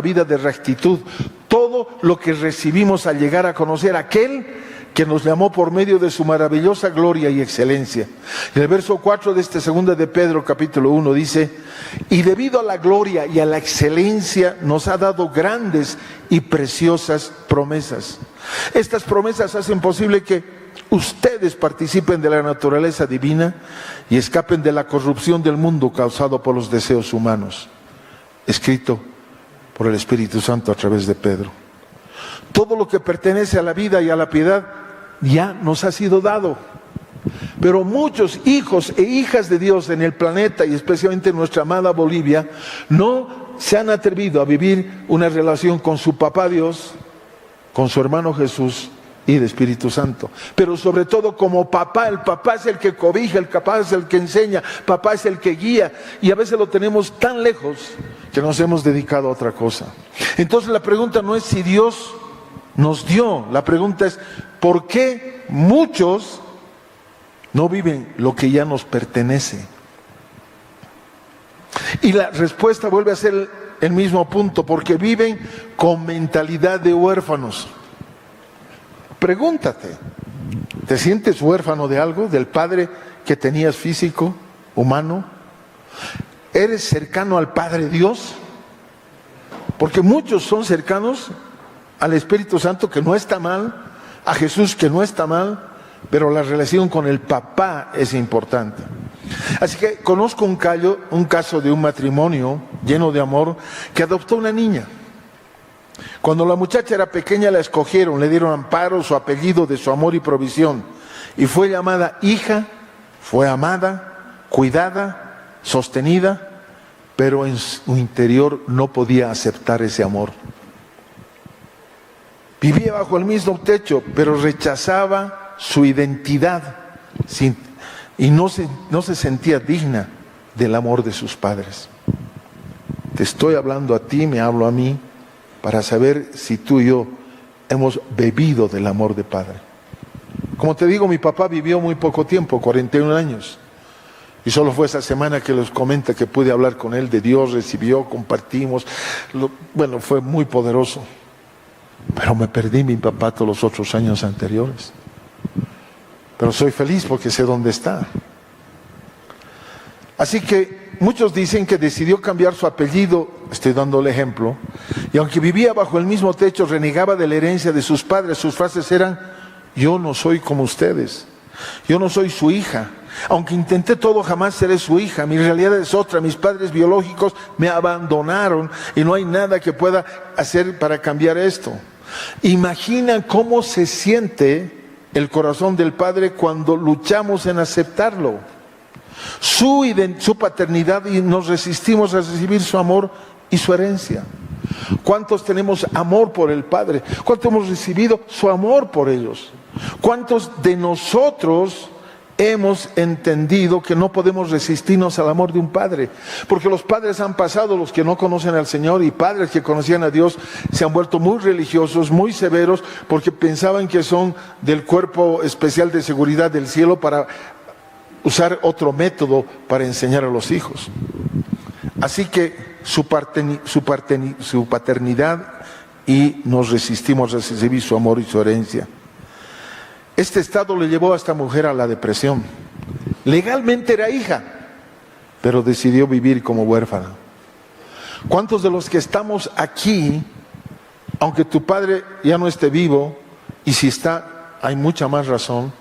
vida de rectitud, todo lo que recibimos al llegar a conocer a aquel que nos llamó por medio de su maravillosa gloria y excelencia. En el verso 4 de este 2 de Pedro capítulo 1 dice: y debido a la gloria y a la excelencia nos ha dado grandes y preciosas promesas. Estas promesas hacen posible que ustedes participen de la naturaleza divina y escapen de la corrupción del mundo causado por los deseos humanos. Escrito por el Espíritu Santo a través de Pedro. Todo lo que pertenece a la vida y a la piedad ya nos ha sido dado. Pero muchos hijos e hijas de Dios en el planeta, y especialmente en nuestra amada Bolivia, no se han atrevido a vivir una relación con su papá Dios, con su hermano Jesús y el Espíritu Santo. Pero sobre todo como papá. El papá es el que cobija, el papá es el que enseña, papá es el que guía, y a veces lo tenemos tan lejos que nos hemos dedicado a otra cosa. Entonces la pregunta no es si Dios nos dio, la pregunta es ¿por qué muchos no viven lo que ya nos pertenece? Y la respuesta vuelve a ser el mismo punto: porque viven con mentalidad de huérfanos. Pregúntate, ¿te sientes huérfano de algo? ¿Del padre que tenías físico, humano? ¿Eres cercano al Padre Dios? Porque muchos son cercanos al Espíritu Santo, que no está mal, a Jesús, que no está mal, pero la relación con el papá es importante. Así que conozco un caso de un matrimonio lleno de amor que adoptó una niña. Cuando la muchacha era pequeña la escogieron, le dieron amparo, su apellido de su amor y provisión, y fue llamada hija, fue amada, cuidada, sostenida, pero en su interior no podía aceptar ese amor. Vivía bajo el mismo techo, pero rechazaba su identidad y no se sentía digna del amor de sus padres. Te estoy hablando a ti, me hablo a mí, para saber si tú y yo hemos bebido del amor de padre. Como te digo, mi papá vivió muy poco tiempo, 41 años. Y solo fue esa semana que les comenta que pude hablar con él de Dios, recibió, compartimos. Bueno, fue muy poderoso. Pero me perdí mi papá todos los otros años anteriores. Pero soy feliz porque sé dónde está. Así que muchos dicen que decidió cambiar su apellido, estoy dando el ejemplo, y aunque vivía bajo el mismo techo, renegaba de la herencia de sus padres. Sus frases eran: yo no soy como ustedes, yo no soy su hija. Aunque intenté todo, jamás seré su hija. Mi realidad es otra. Mis padres biológicos me abandonaron y no hay nada que pueda hacer para cambiar esto. Imagina cómo se siente el corazón del padre cuando luchamos en aceptarlo, su paternidad, y nos resistimos a recibir su amor y su herencia. ¿Cuántos tenemos amor por el Padre? ¿Cuántos hemos recibido su amor por ellos? ¿Cuántos de nosotros hemos entendido que no podemos resistirnos al amor de un padre? Porque los padres han pasado, los que no conocen al Señor, y padres que conocían a Dios se han vuelto muy religiosos, muy severos, porque pensaban que son del cuerpo especial de seguridad del cielo para usar otro método para enseñar a los hijos. Así que su paternidad, y nos resistimos a recibir su amor y su herencia. Este estado le llevó a esta mujer a la depresión. Legalmente era hija, pero decidió vivir como huérfana. ¿Cuántos de los que estamos aquí, aunque tu padre ya no esté vivo, y si está, hay mucha más razón,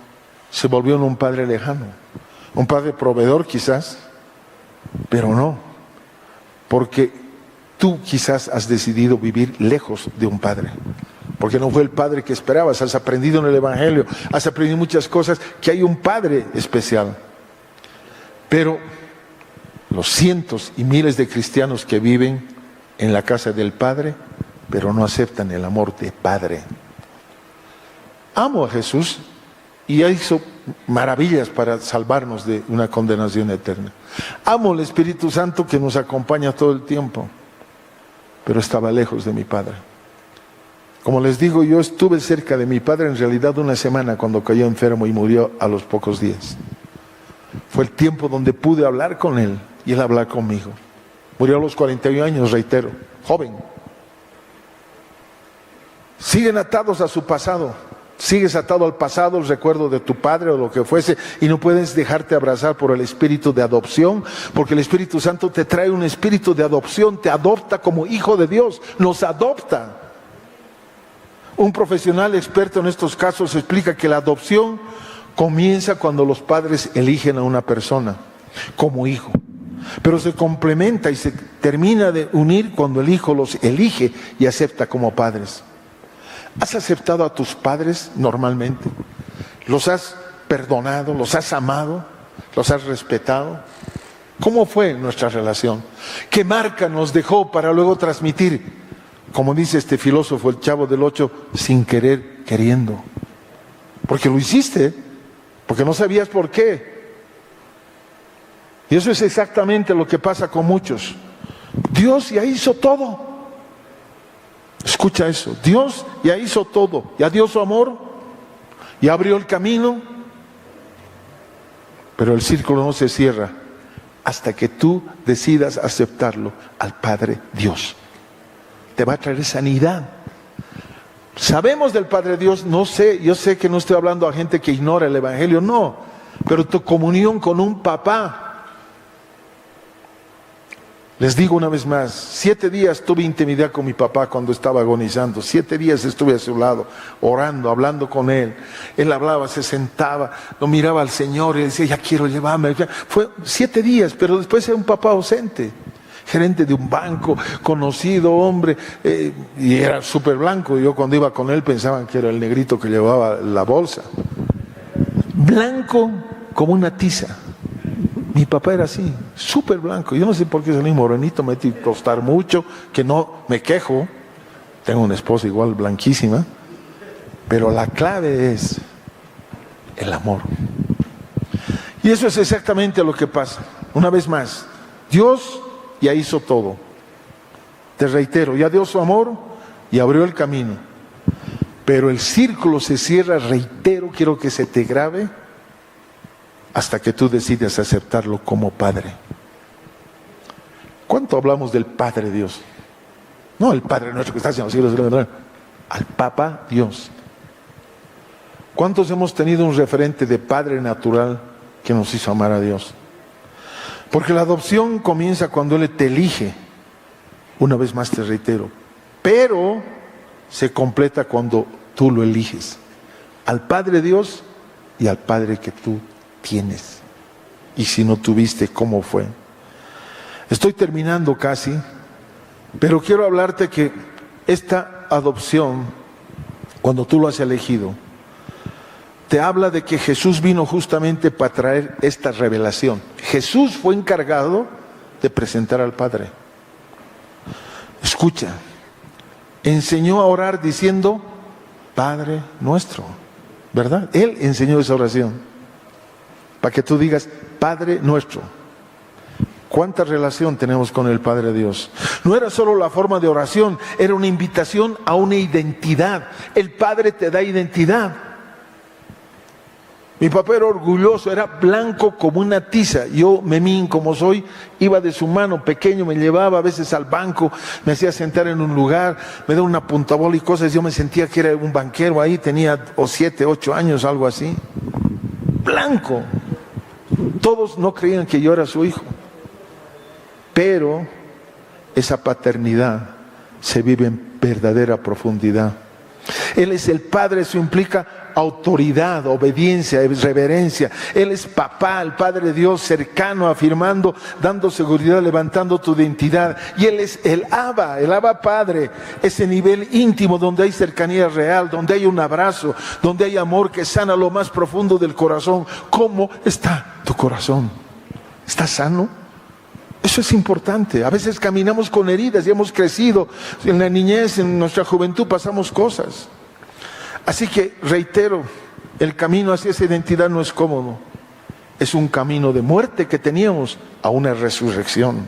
se volvió en un padre lejano? Un padre proveedor quizás, pero no, porque tú quizás has decidido vivir lejos de un padre, porque no fue el padre que esperabas. Has aprendido en el Evangelio, has aprendido muchas cosas, que hay un padre especial. Pero los cientos y miles de cristianos que viven en la casa del Padre, pero no aceptan el amor de Padre. Amo a Jesús y hizo maravillas para salvarnos de una condenación eterna. Amo al Espíritu Santo que nos acompaña todo el tiempo, pero estaba lejos de mi Padre. Como les digo, yo estuve cerca de mi padre en realidad una semana cuando cayó enfermo y murió a los pocos días. Fue el tiempo donde pude hablar con él y él hablar conmigo. Murió a los 41 años, reitero, joven. Siguen atados a su pasado. Sigues atado al pasado, el recuerdo de tu padre o lo que fuese, y no puedes dejarte abrazar por el espíritu de adopción, porque el Espíritu Santo te trae un espíritu de adopción, te adopta como hijo de Dios, nos adopta. Un profesional experto en estos casos explica que la adopción comienza cuando los padres eligen a una persona como hijo, pero se complementa y se termina de unir cuando el hijo los elige y acepta como padres. ¿Has aceptado a tus padres normalmente? ¿Los has perdonado? ¿Los has amado? ¿Los has respetado? ¿Cómo fue nuestra relación? ¿Qué marca nos dejó para luego transmitir? Como dice este filósofo, el Chavo del Ocho, sin querer, queriendo. Porque lo hiciste, porque no sabías por qué. Y eso es exactamente lo que pasa con muchos. Dios ya hizo todo. Escucha eso, Dios ya hizo todo, ya dio su amor, ya abrió el camino, pero el círculo no se cierra hasta que tú decidas aceptarlo al Padre Dios. Te va a traer sanidad. Sabemos del Padre Dios, no sé, yo sé que no estoy hablando a gente que ignora el Evangelio, no, pero tu comunión con un papá. Les digo una vez más, 7 días tuve intimidad con mi papá cuando estaba agonizando. 7 días estuve a su lado, orando, hablando con él. Él hablaba, se sentaba, lo miraba al Señor y decía, ya quiero llevarme. Fue 7 días, pero después era un papá ausente. Gerente de un banco, conocido hombre, y era súper blanco. Yo cuando iba con él pensaban que era el negrito que llevaba la bolsa. Blanco como una tiza. Mi papá era así, súper blanco. Yo no sé por qué salí morenito, me metí a tostar mucho, que no me quejo. Tengo una esposa igual blanquísima. Pero la clave es el amor. Y eso es exactamente lo que pasa. Una vez más, Dios ya hizo todo. Te reitero, ya dio su amor y abrió el camino. Pero el círculo se cierra, reitero, quiero que se te grabe, hasta que tú decides aceptarlo como Padre. ¿Cuánto hablamos del Padre Dios? No el Padre nuestro que está en los cielos, al Papa Dios. ¿Cuántos hemos tenido un referente de Padre natural que nos hizo amar a Dios? Porque la adopción comienza cuando Él te elige. Una vez más te reitero, pero se completa cuando tú lo eliges. Al Padre Dios y al Padre que tú tienes. Y si no tuviste, ¿cómo fue? Estoy terminando casi, pero quiero hablarte que esta adopción, cuando tú lo has elegido, te habla de que Jesús vino justamente para traer esta revelación. Jesús fue encargado de presentar al Padre. Escucha, enseñó a orar diciendo, Padre nuestro, ¿verdad? Él enseñó esa oración. Para que tú digas, Padre nuestro. ¿Cuánta relación tenemos con el Padre Dios? No era solo la forma de oración, era una invitación a una identidad. El Padre te da identidad. Mi papá era orgulloso, era blanco como una tiza. Yo, memín como soy, iba de su mano, pequeño, me llevaba a veces al banco, me hacía sentar en un lugar, me daba una puntabola y cosas. Yo me sentía que era un banquero ahí, tenía 7, 8 años, algo así. Blanco. Todos no creían que yo era su hijo. Pero esa paternidad se vive en verdadera profundidad. Él es el Padre, eso implica autoridad, obediencia, reverencia. Él es papá, el Padre Dios cercano, afirmando, dando seguridad, levantando tu identidad. Y Él es el Abba Padre, ese nivel íntimo donde hay cercanía real, donde hay un abrazo, donde hay amor que sana lo más profundo del corazón. ¿Cómo está tu corazón? ¿Está sano? Eso es importante. A veces caminamos con heridas y hemos crecido. En la niñez, en nuestra juventud pasamos cosas. Así que reitero, el camino hacia esa identidad no es cómodo. Es un camino de muerte que teníamos a una resurrección.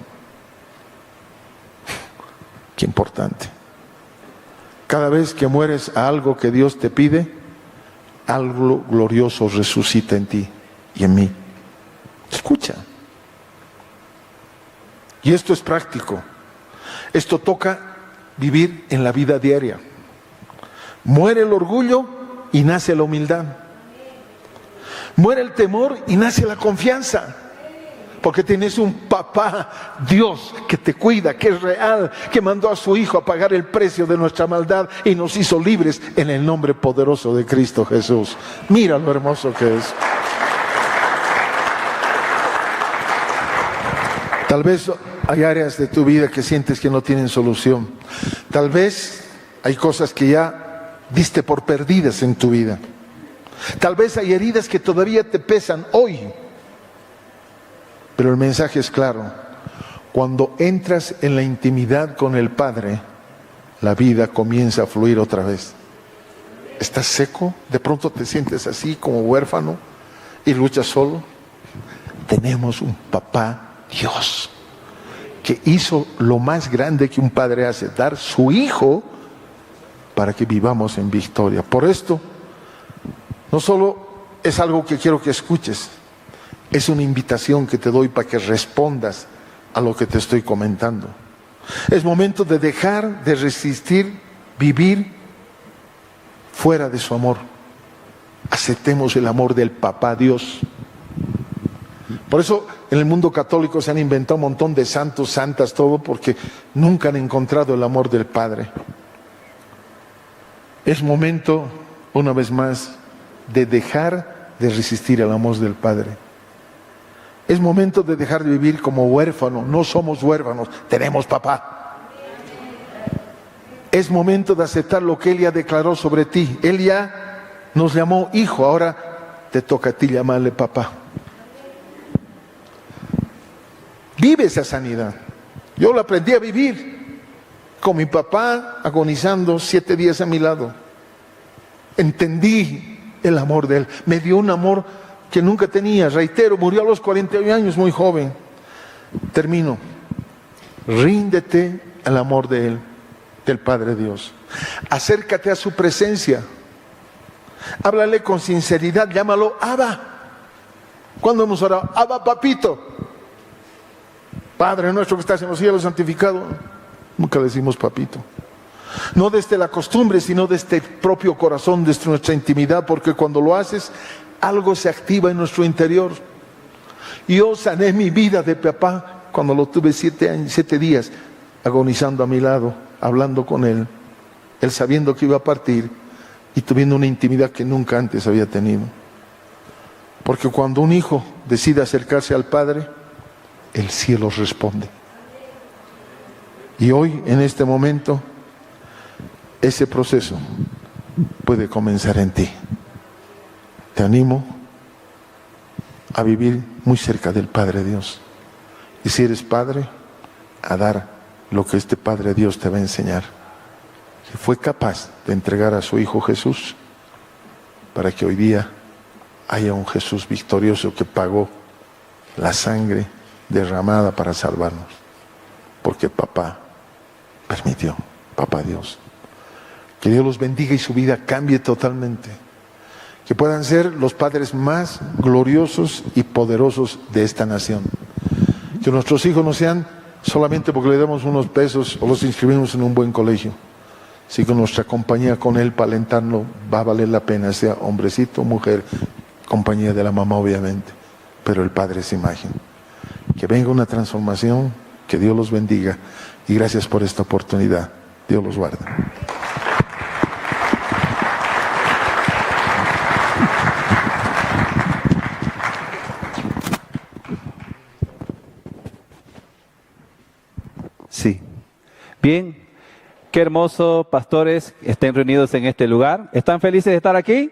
Qué importante. Cada vez que mueres a algo que Dios te pide, algo glorioso resucita en ti y en mí. Escucha. Y esto es práctico. Esto toca vivir en la vida diaria. Muere el orgullo y nace la humildad. Muere el temor y nace la confianza. Porque tienes un papá, Dios, que te cuida, que es real, que mandó a su Hijo a pagar el precio de nuestra maldad y nos hizo libres en el nombre poderoso de Cristo Jesús. Mira lo hermoso que es. Tal vez hay áreas de tu vida que sientes que no tienen solución. Tal vez hay cosas que ya diste por perdidas en tu vida. Tal vez hay heridas que todavía te pesan hoy. Pero el mensaje es claro. Cuando entras en la intimidad con el Padre, la vida comienza a fluir otra vez. ¿Estás seco? ¿De pronto te sientes así como huérfano y luchas solo? Tenemos un papá Dios que hizo lo más grande que un padre hace, dar su Hijo para que vivamos en victoria. Por esto, no solo es algo que quiero que escuches, es una invitación que te doy para que respondas a lo que te estoy comentando. Es momento de dejar de resistir vivir fuera de su amor. Aceptemos el amor del Papá Dios. Por eso en el mundo católico se han inventado un montón de santos, santas, todo, porque nunca han encontrado el amor del Padre. Es momento, una vez más, de dejar de resistir el amor del Padre. Es momento de dejar de vivir como huérfanos. No somos huérfanos, tenemos papá. Es momento de aceptar lo que Él ya declaró sobre ti. Él ya nos llamó hijo, ahora te toca a ti llamarle papá. Vive esa sanidad. Yo lo aprendí a vivir con mi papá agonizando 7 días a mi lado. Entendí el amor de Él. Me dio un amor que nunca tenía. Reitero, murió a los 41 años, muy joven. Termino. Ríndete al amor de Él, del Padre Dios. Acércate a su presencia. Háblale con sinceridad, llámalo Abba. ¿Cuándo hemos orado? Abba, papito. Padre nuestro que estás en los cielos, santificado. Nunca le decimos papito. No desde la costumbre, sino desde el propio corazón, desde nuestra intimidad, porque cuando lo haces, algo se activa en nuestro interior. Yo sané mi vida de papá cuando lo tuve 7 días agonizando a mi lado, hablando con él sabiendo que iba a partir y tuviendo una intimidad que nunca antes había tenido. Porque cuando un hijo decide acercarse al Padre, el cielo responde. Y hoy, en este momento, ese proceso puede comenzar en ti. Te animo a vivir muy cerca del Padre Dios. Y si eres padre, a dar lo que este Padre Dios te va a enseñar. Que fue capaz de entregar a su Hijo Jesús para que hoy día haya un Jesús victorioso que pagó la sangre derramada para salvarnos. Porque papá permitió, papá Dios. Que Dios los bendiga y su vida cambie totalmente. Que puedan ser los padres más gloriosos y poderosos de esta nación. Que nuestros hijos no sean solamente porque le damos unos pesos o los inscribimos en un buen colegio, sino que nuestra compañía con Él para alentarlo va a valer la pena, sea hombrecito o mujer, compañía de la mamá obviamente, pero el Padre es imagen. Que venga una transformación, que Dios los bendiga y gracias por esta oportunidad. Dios los guarde. Sí. Bien, qué hermoso, pastores, estén reunidos en este lugar. ¿Están felices de estar aquí?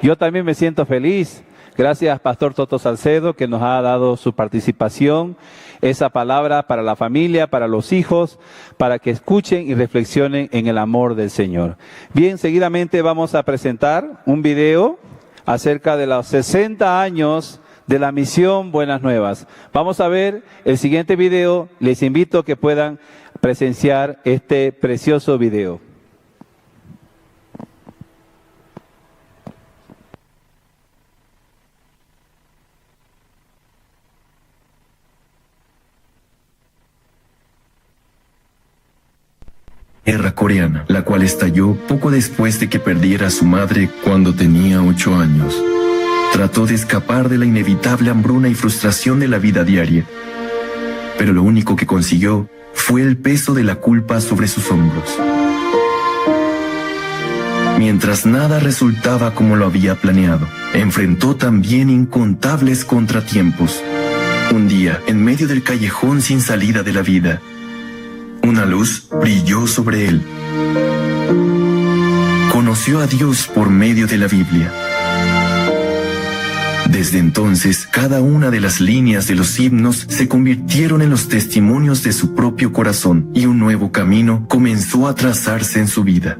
Yo también me siento feliz. Gracias, Pastor Toto Salcedo, que nos ha dado su participación, esa palabra para la familia, para los hijos, para que escuchen y reflexionen en el amor del Señor. Bien, seguidamente vamos a presentar un video acerca de los 60 años de la misión Buenas Nuevas. Vamos a ver el siguiente video. Les invito a que puedan presenciar este precioso video. Guerra Coreana, la cual estalló poco después de que perdiera a su madre cuando tenía 8 años. Trató de escapar de la inevitable hambruna y frustración de la vida diaria, pero lo único que consiguió fue el peso de la culpa sobre sus hombros. Mientras nada resultaba como lo había planeado, enfrentó también incontables contratiempos. Un día, en medio del callejón sin salida de la vida, una luz brilló sobre él. Conoció a Dios por medio de la Biblia. Desde entonces, cada una de las líneas de los himnos se convirtieron en los testimonios de su propio corazón y un nuevo camino comenzó a trazarse en su vida.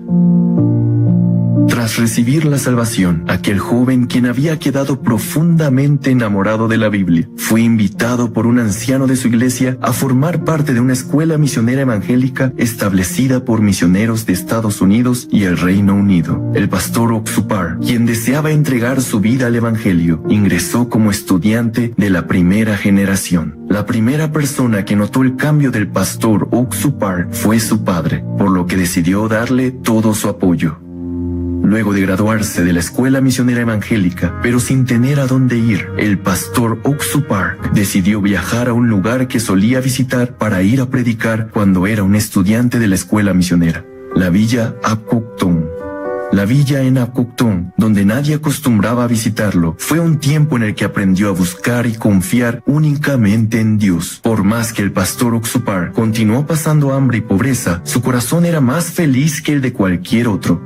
Tras recibir la salvación, aquel joven, quien había quedado profundamente enamorado de la Biblia, fue invitado por un anciano de su iglesia a formar parte de una escuela misionera evangélica establecida por misioneros de Estados Unidos y el Reino Unido. El pastor Oxupar, quien deseaba entregar su vida al evangelio, ingresó como estudiante de la primera generación. La primera persona que notó el cambio del pastor Oxupar fue su padre, por lo que decidió darle todo su apoyo. Luego de graduarse de la escuela misionera evangélica, pero sin tener a dónde ir, el pastor Oxupar decidió viajar a un lugar que solía visitar para ir a predicar cuando era un estudiante de la escuela misionera, la villa Apcocton. La villa en Apcocton, donde nadie acostumbraba a visitarlo, fue un tiempo en el que aprendió a buscar y confiar únicamente en Dios. Por más que el pastor Oxupar continuó pasando hambre y pobreza, su corazón era más feliz que el de cualquier otro.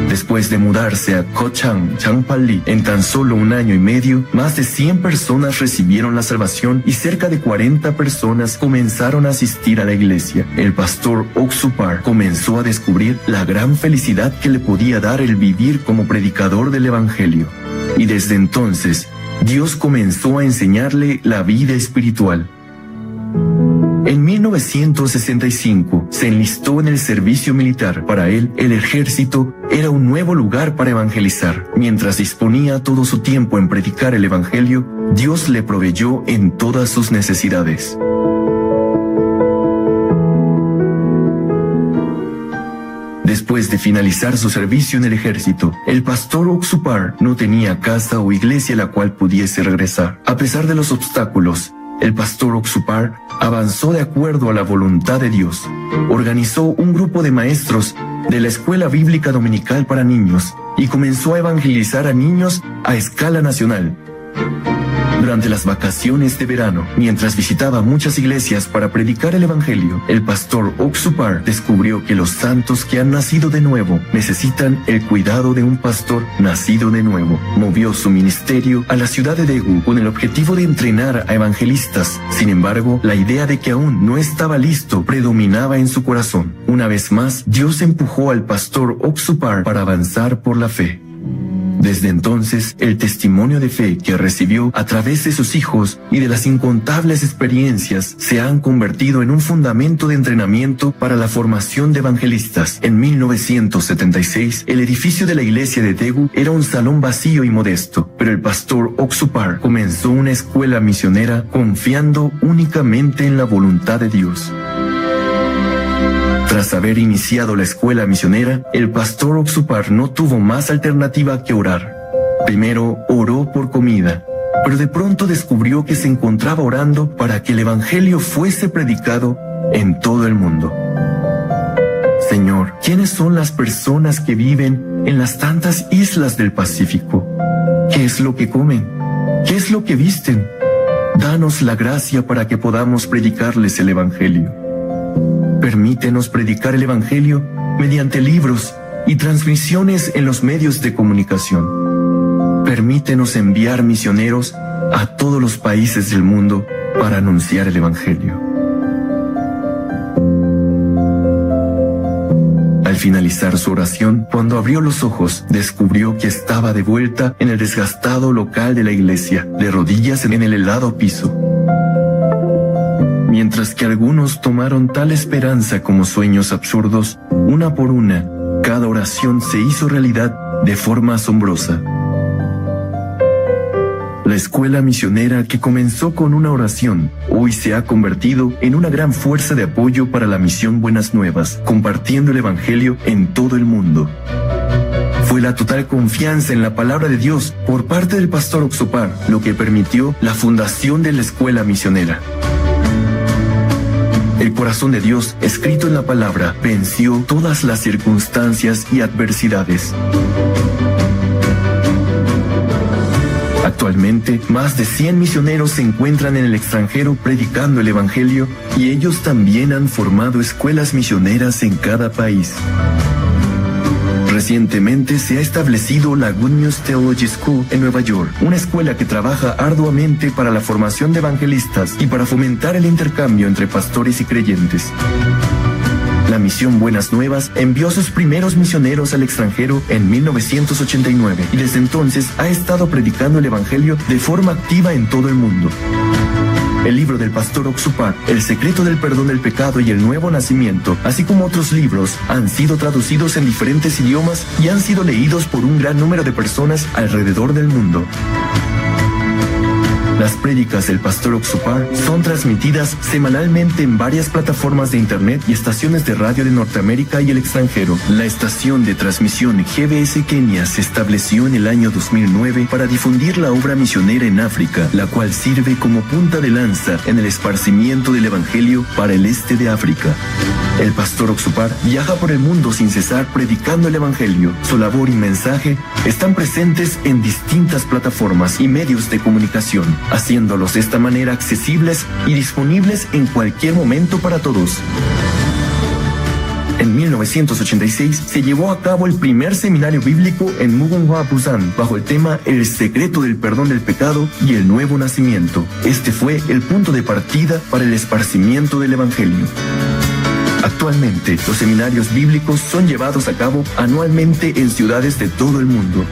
Después de mudarse a Kochang, Changpali, en tan solo 1 año y medio, más de 100 personas recibieron la salvación y cerca de 40 personas comenzaron a asistir a la iglesia. El pastor Oxupar comenzó a descubrir la gran felicidad que le podía dar el vivir como predicador del evangelio. Y desde entonces, Dios comenzó a enseñarle la vida espiritual. En 1965 se enlistó en el servicio militar. Para él, el ejército era un nuevo lugar para evangelizar. Mientras disponía todo su tiempo en predicar el evangelio, Dios le proveyó en todas sus necesidades. Después de finalizar su servicio en el ejército, el pastor Oxupar no tenía casa o iglesia a la cual pudiese regresar. A pesar de los obstáculos, el pastor Oxupar avanzó de acuerdo a la voluntad de Dios. Organizó un grupo de maestros de la Escuela Bíblica Dominical para Niños y comenzó a evangelizar a niños a escala nacional. Durante las vacaciones de verano, mientras visitaba muchas iglesias para predicar el evangelio, el pastor Oxupar descubrió que los santos que han nacido de nuevo necesitan el cuidado de un pastor nacido de nuevo. Movió su ministerio a la ciudad de Daegu con el objetivo de entrenar a evangelistas. Sin embargo, la idea de que aún no estaba listo predominaba en su corazón. Una vez más, Dios empujó al pastor Oxupar para avanzar por la fe. Desde entonces, el testimonio de fe que recibió a través de sus hijos y de las incontables experiencias se han convertido en un fundamento de entrenamiento para la formación de evangelistas. En 1976, el edificio de la iglesia de Daegu era un salón vacío y modesto, pero el pastor Oxupar comenzó una escuela misionera confiando únicamente en la voluntad de Dios. Tras haber iniciado la escuela misionera, el pastor Oxupar no tuvo más alternativa que orar. Primero oró por comida, pero de pronto descubrió que se encontraba orando para que el evangelio fuese predicado en todo el mundo. Señor, ¿quiénes son las personas que viven en las tantas islas del Pacífico? ¿Qué es lo que comen? ¿Qué es lo que visten? Danos la gracia para que podamos predicarles el evangelio. Permítenos predicar el evangelio mediante libros y transmisiones en los medios de comunicación. Permítenos enviar misioneros a todos los países del mundo para anunciar el evangelio. Al finalizar su oración, cuando abrió los ojos, descubrió que estaba de vuelta en el desgastado local de la iglesia, de rodillas en el helado piso. Mientras que algunos tomaron tal esperanza como sueños absurdos, una por una, cada oración se hizo realidad de forma asombrosa. La escuela misionera, que comenzó con una oración, hoy se ha convertido en una gran fuerza de apoyo para la misión Buenas Nuevas, compartiendo el Evangelio en todo el mundo. Fue la total confianza en la palabra de Dios por parte del pastor Oxupar lo que permitió la fundación de la escuela misionera. El corazón de Dios, escrito en la palabra, venció todas las circunstancias y adversidades. Actualmente, más de 100 misioneros se encuentran en el extranjero predicando el Evangelio y ellos también han formado escuelas misioneras en cada país. Recientemente se ha establecido la Good News Theology School en Nueva York, una escuela que trabaja arduamente para la formación de evangelistas y para fomentar el intercambio entre pastores y creyentes. La misión Buenas Nuevas envió a sus primeros misioneros al extranjero en 1989 y desde entonces ha estado predicando el Evangelio de forma activa en todo el mundo. El libro del pastor Oxupar, El secreto del perdón del pecado y el nuevo nacimiento, así como otros libros, han sido traducidos en diferentes idiomas y han sido leídos por un gran número de personas alrededor del mundo. Las prédicas del pastor Oxupar son transmitidas semanalmente en varias plataformas de internet y estaciones de radio de Norteamérica y el extranjero. La estación de transmisión GBS Kenia se estableció en el año 2009 para difundir la obra misionera en África, la cual sirve como punta de lanza en el esparcimiento del Evangelio para el este de África. El pastor Oxupar viaja por el mundo sin cesar predicando el Evangelio. Su labor y mensaje están presentes en distintas plataformas y medios de comunicación, haciéndolos de esta manera accesibles y disponibles en cualquier momento para todos. En 1986 se llevó a cabo el primer seminario bíblico en Mugunghwa, Busan, bajo el tema El secreto del perdón del pecado y el nuevo nacimiento. Este fue el punto de partida para el esparcimiento del Evangelio. Actualmente, los seminarios bíblicos son llevados a cabo anualmente en ciudades de todo el mundo.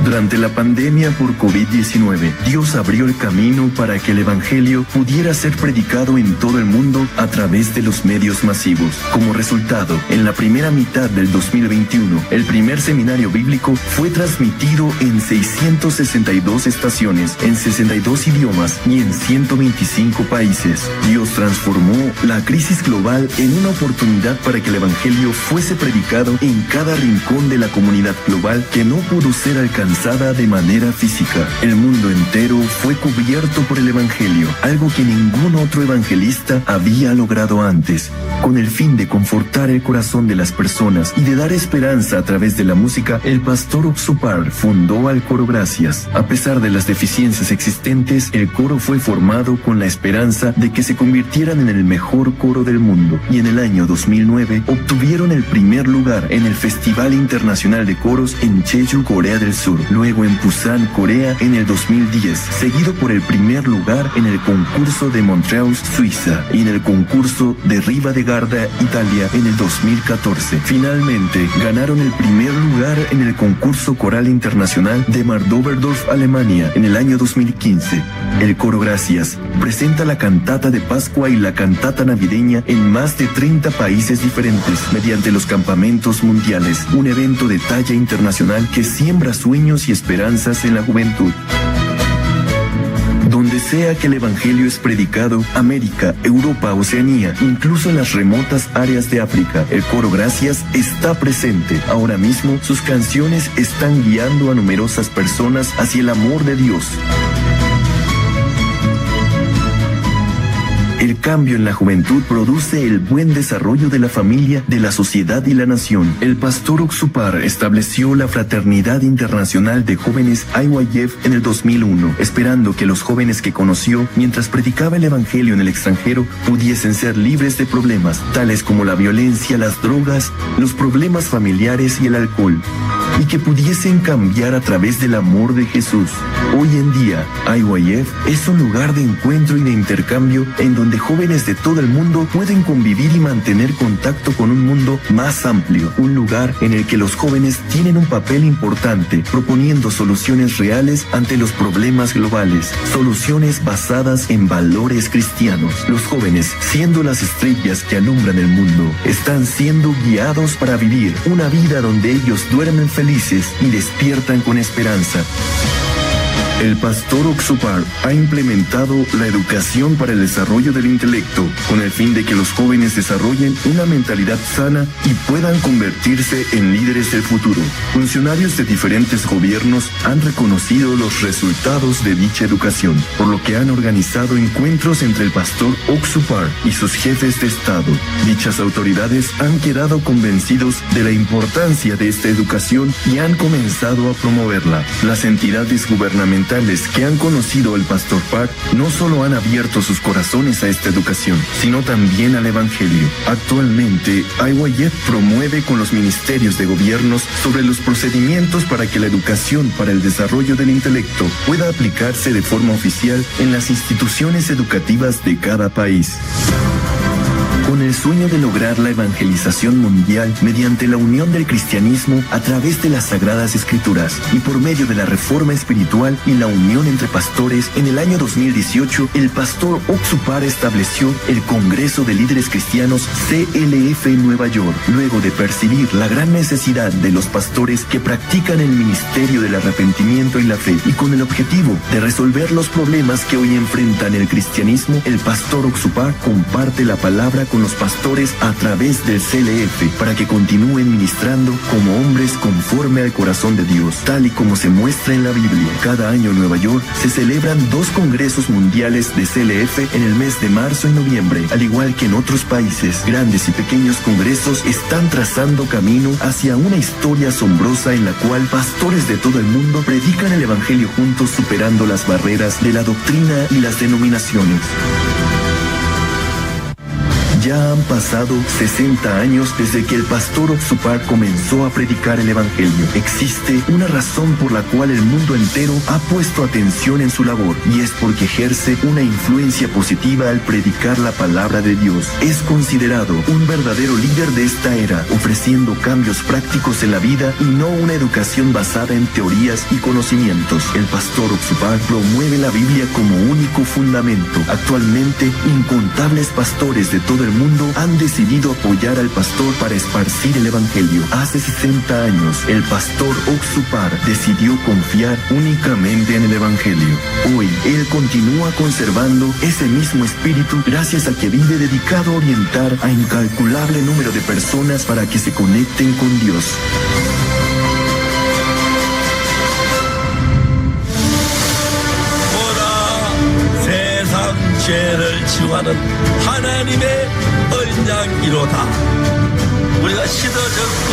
Durante la pandemia por COVID-19, Dios abrió el camino para que el Evangelio pudiera ser predicado en todo el mundo a través de los medios masivos. Como resultado, en la primera mitad del 2021, el primer seminario bíblico fue transmitido en 662 estaciones, en 62 idiomas y en 125 países. Dios transformó la crisis global en una oportunidad para que el Evangelio fuese predicado en cada rincón de la comunidad global que no pudo ser alcanzada de manera física. El mundo entero fue cubierto por el Evangelio, algo que ningún otro evangelista había logrado antes. Con el fin de confortar el corazón de las personas y de dar esperanza a través de la música, el pastor Oxupar fundó al Coro Gracias. A pesar de las deficiencias existentes, el coro fue formado con la esperanza de que se convirtieran en el mejor coro del mundo, y en el año 2009 obtuvieron el primer lugar en el Festival Internacional de Coros en Jeju, Corea del Sur. Luego en Busan, Corea, en el 2010, seguido por el primer lugar en el concurso de Montreal, Suiza, y en el concurso de Riva de Garda, Italia, en el 2014. Finalmente, ganaron el primer lugar en el concurso coral internacional de Mardoverdorf, Alemania, en el año 2015. El Coro Gracias presenta la cantata de Pascua y la cantata navideña en más de 30 países diferentes, mediante los campamentos mundiales, un evento de talla internacional que siembra sueños y esperanzas en la juventud. Donde sea que el Evangelio es predicado, América, Europa, Oceanía, incluso en las remotas áreas de África, el Coro Gracias está presente. Ahora mismo, sus canciones están guiando a numerosas personas hacia el amor de Dios. El cambio en la juventud produce el buen desarrollo de la familia, de la sociedad y la nación. El pastor Oxupar estableció la Fraternidad Internacional de Jóvenes IYF en el 2001, esperando que los jóvenes que conoció mientras predicaba el Evangelio en el extranjero pudiesen ser libres de problemas, tales como la violencia, las drogas, los problemas familiares y el alcohol, y que pudiesen cambiar a través del amor de Jesús. Hoy en día, IYF es un lugar de encuentro y de intercambio en donde jóvenes de todo el mundo pueden convivir y mantener contacto con un mundo más amplio, un lugar en el que los jóvenes tienen un papel importante, proponiendo soluciones reales ante los problemas globales, soluciones basadas en valores cristianos. Los jóvenes, siendo las estrellas que alumbran el mundo, están siendo guiados para vivir una vida donde ellos duermen felices y despiertan con esperanza. El pastor Oxupar ha implementado la educación para el desarrollo del intelecto con el fin de que los jóvenes desarrollen una mentalidad sana y puedan convertirse en líderes del futuro. Funcionarios de diferentes gobiernos han reconocido los resultados de dicha educación, por lo que han organizado encuentros entre el pastor Oxupar y sus jefes de Estado. Dichas autoridades han quedado convencidos de la importancia de esta educación y han comenzado a promoverla. Las entidades gubernamentales que han conocido al pastor Park no solo han abierto sus corazones a esta educación, sino también al Evangelio. Actualmente, IYF promueve con los ministerios de gobiernos sobre los procedimientos para que la educación para el desarrollo del intelecto pueda aplicarse de forma oficial en las instituciones educativas de cada país. Con el sueño de lograr la evangelización mundial mediante la unión del cristianismo a través de las Sagradas Escrituras y por medio de la reforma espiritual y la unión entre pastores, en el año 2018, el pastor Oxupar estableció el Congreso de Líderes Cristianos CLF en Nueva York, luego de percibir la gran necesidad de los pastores que practican el ministerio del arrepentimiento y la fe, y con el objetivo de resolver los problemas que hoy enfrentan el cristianismo. El pastor Oxupar comparte la palabra con los pastores a través del CLF para que continúen ministrando como hombres conforme al corazón de Dios, tal y como se muestra en la Biblia. Cada año en Nueva York se celebran 2 congresos mundiales de CLF en el mes de marzo y noviembre. Al igual que en otros países, grandes y pequeños congresos están trazando camino hacia una historia asombrosa en la cual pastores de todo el mundo predican el Evangelio juntos, superando las barreras de la doctrina y las denominaciones. Ya han pasado 60 años desde que el pastor Oxupar comenzó a predicar el Evangelio. Existe una razón por la cual el mundo entero ha puesto atención en su labor, y es porque ejerce una influencia positiva al predicar la palabra de Dios. Es considerado un verdadero líder de esta era, ofreciendo cambios prácticos en la vida y no una educación basada en teorías y conocimientos. El pastor Oxupar promueve la Biblia como único fundamento. Actualmente, incontables pastores de todo el mundo han decidido apoyar al pastor para esparcir el Evangelio. Hace 60 años, el pastor Oxupar decidió confiar únicamente en el Evangelio. Hoy, él continúa conservando ese mismo espíritu gracias a que vive dedicado a orientar a incalculable número de personas para que se conecten con Dios. 죄를 치유하는 하나님의 어린 양이로다. 우리가 씻어졌고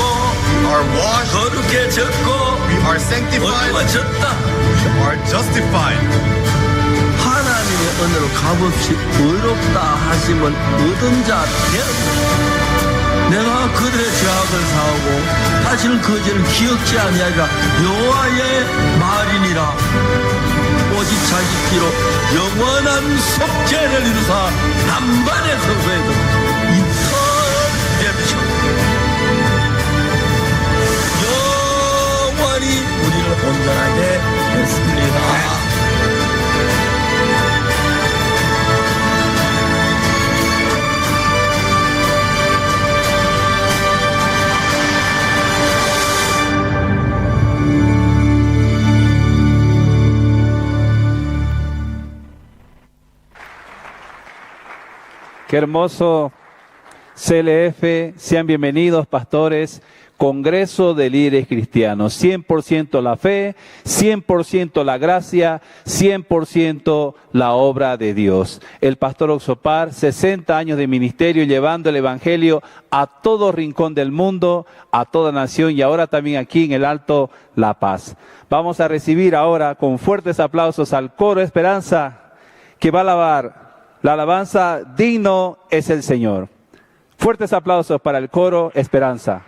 거룩해졌고 어두워졌다. 하나님의 은혜로 값없이 의롭다 하심을 얻은 자 되었다. 내가 그들의 죄악을 사하고 다시는 그 죄를 기억지 아니하리라. 여호와의 말이니라. 오직 자기 피로 영원한 속죄를 이루사 단번에 성소에도 이터랩션 영원히 우리를 온전하게 했습니다. Qué hermoso CLF, sean bienvenidos pastores, Congreso de Líderes Cristianos, 100% la fe, 100% la gracia, 100% la obra de Dios. El pastor Oxupar, 60 años de ministerio llevando el Evangelio a todo rincón del mundo, a toda nación y ahora también aquí en el Alto La Paz. Vamos a recibir ahora con fuertes aplausos al coro Esperanza que va a alabar. La alabanza digno es el Señor. Fuertes aplausos para el coro Esperanza.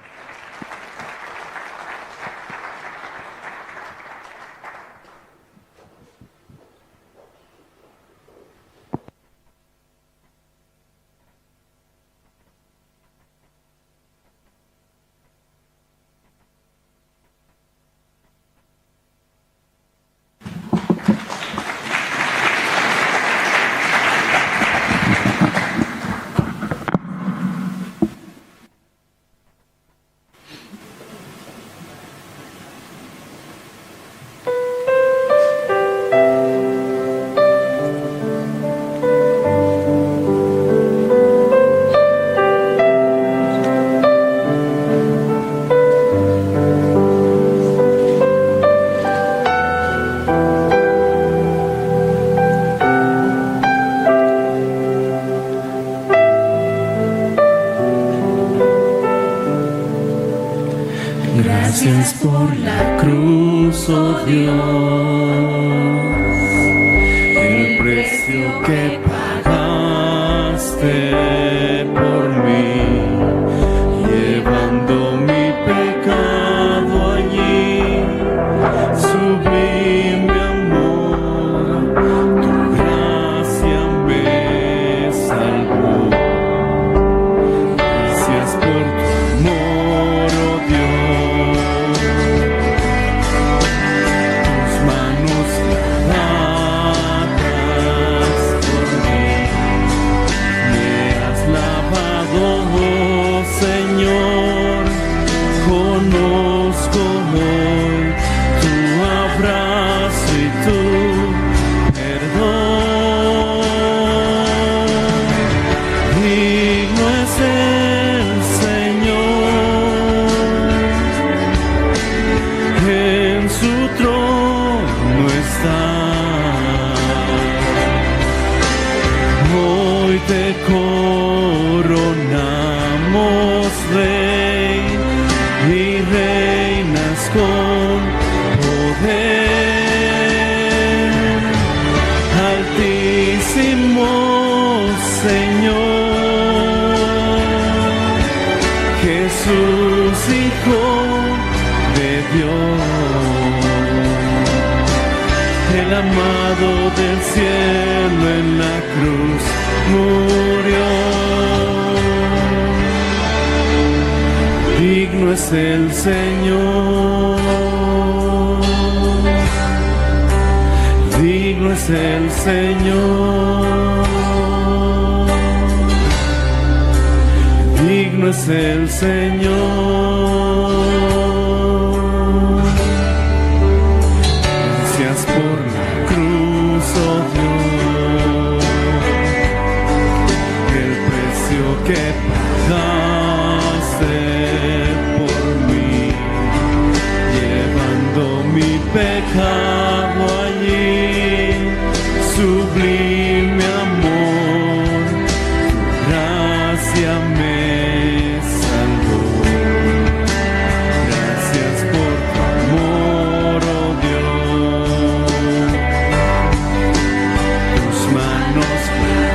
Gracias por la cruz, oh Dios, el precio que pagaste por mí, llevando mi pecado allí. Sublime amor, tu gracia me salvó. Gracias por tu amor, oh Dios, tus manos lavadas por mí, me has lavado, oh Señor. Conozco hoy tu abrazo y tu perdón. Digno es el Señor, en su trono está. Hoy te coronamos, Rey, y reinas con poder. Altísimo Señor, Jesús, Hijo de Dios, el amado del cielo en la cruz murió. Digno es el Señor, digno es el Señor, digno es el Señor. Gracias por la cruz, oh Dios, el precio que pagaste por mí, llevando mi pecado allí. Sublime amor, tu gracia me salvó. Gracias por tu amor, oh Dios, tus manos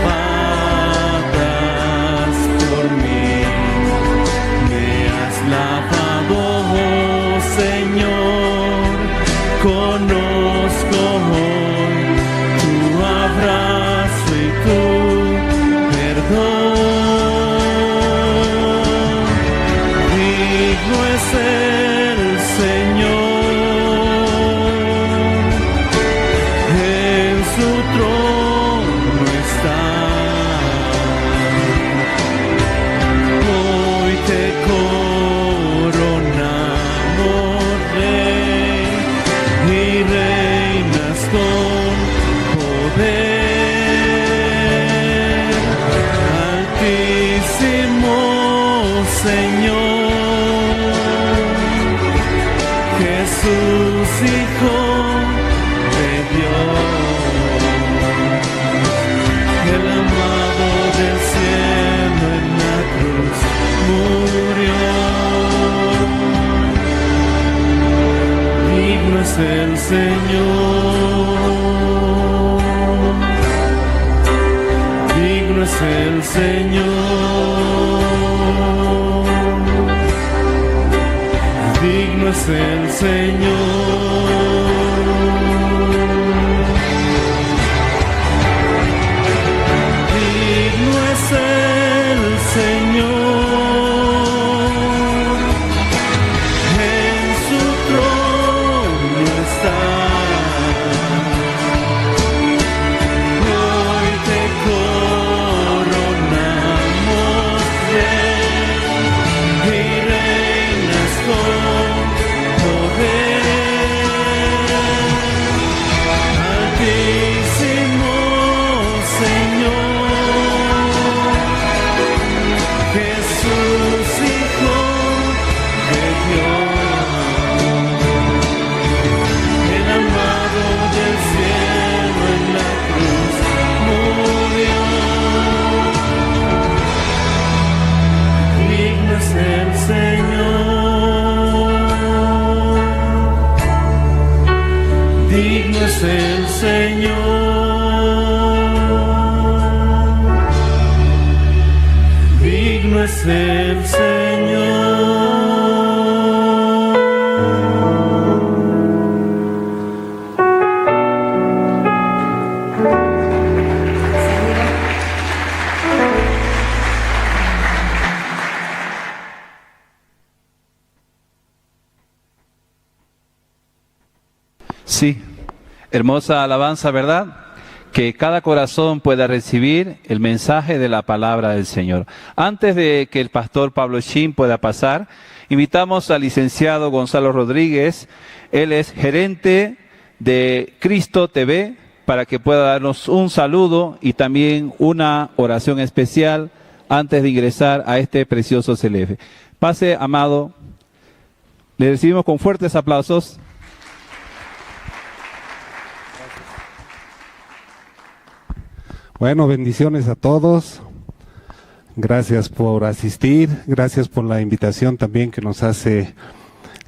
lavadas por mí, me has lavado, oh Señor. Conozco hoy tu abrazo y tu perdón. Digno es el Señor, en su trono está. Hoy te coronamos, Rey, y reinas con poder. Altísimo Señor, Jesús, Hijo de Dios, el amado del cielo en la cruz murió. Digno es el Señor, digno es el Señor, digno es el Señor. Digno es el Señor, en su trono está. Hoy te coronamos, Rey, y reinas con poder. es el Señor. Digno es el Señor. Sí, hermosa alabanza, ¿verdad? Que cada corazón pueda recibir el mensaje de la palabra del Señor. Antes de que el pastor Pablo Shin pueda pasar, invitamos al licenciado Gonzalo Rodríguez. Él es gerente de Cristo TV, para que pueda darnos un saludo y también una oración especial antes de ingresar a este precioso CLF. Pase, amado. Le recibimos con fuertes aplausos. Bueno, bendiciones a todos. Gracias por asistir, gracias por la invitación también que nos hace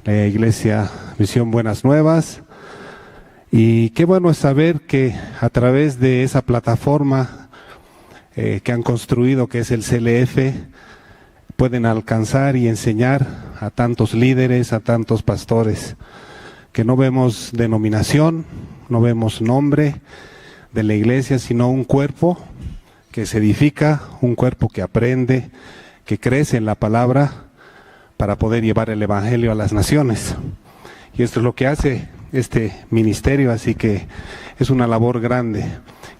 la Iglesia Visión Buenas Nuevas. Y qué bueno es saber que a través de esa plataforma que han construido, que es el CLF, pueden alcanzar y enseñar a tantos líderes, a tantos pastores, que no vemos denominación, no vemos nombre de la iglesia, sino un cuerpo que se edifica, un cuerpo que aprende, que crece en la palabra para poder llevar el evangelio a las naciones. Y esto es lo que hace este ministerio, así que es una labor grande.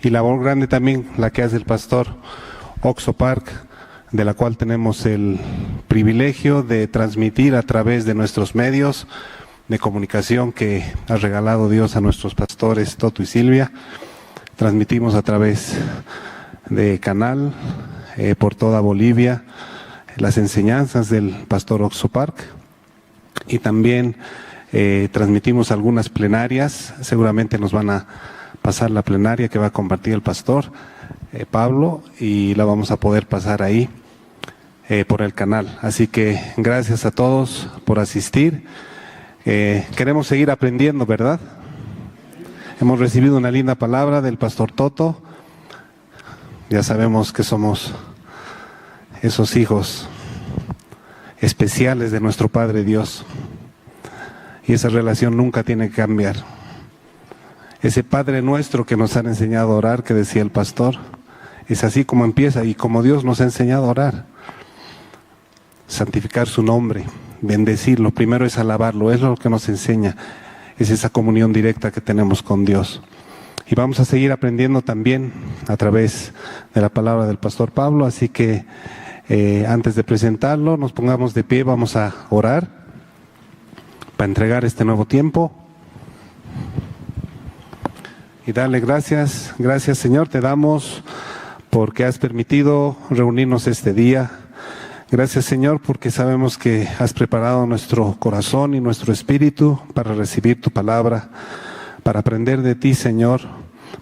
Y labor grande también la que hace el pastor Oxo Park, de la cual tenemos el privilegio de transmitir a través de nuestros medios de comunicación que ha regalado Dios a nuestros pastores Toto y Silvia. Transmitimos a través de canal por toda Bolivia las enseñanzas del pastor Oxo Park, y también transmitimos algunas plenarias. Seguramente nos van a pasar la plenaria que va a compartir el pastor Pablo, y la vamos a poder pasar ahí por el canal. Así que gracias a todos por asistir. Queremos seguir aprendiendo, ¿verdad? Hemos recibido una linda palabra del pastor Toto. Ya sabemos que somos esos hijos especiales de nuestro Padre Dios. Y esa relación nunca tiene que cambiar. Ese Padre nuestro que nos han enseñado a orar, que decía el pastor, es así como empieza y como Dios nos ha enseñado a orar. Santificar su nombre, bendecirlo. Primero es alabarlo, es lo que nos enseña. Es esa comunión directa que tenemos con Dios. Y vamos a seguir aprendiendo también a través de la palabra del pastor Pablo. Así que antes de presentarlo, nos pongamos de pie, vamos a orar para entregar este nuevo tiempo. Y darle gracias. Gracias, Señor, te damos porque has permitido reunirnos este día. Gracias, Señor, porque sabemos que has preparado nuestro corazón y nuestro espíritu para recibir tu palabra, para aprender de ti, Señor,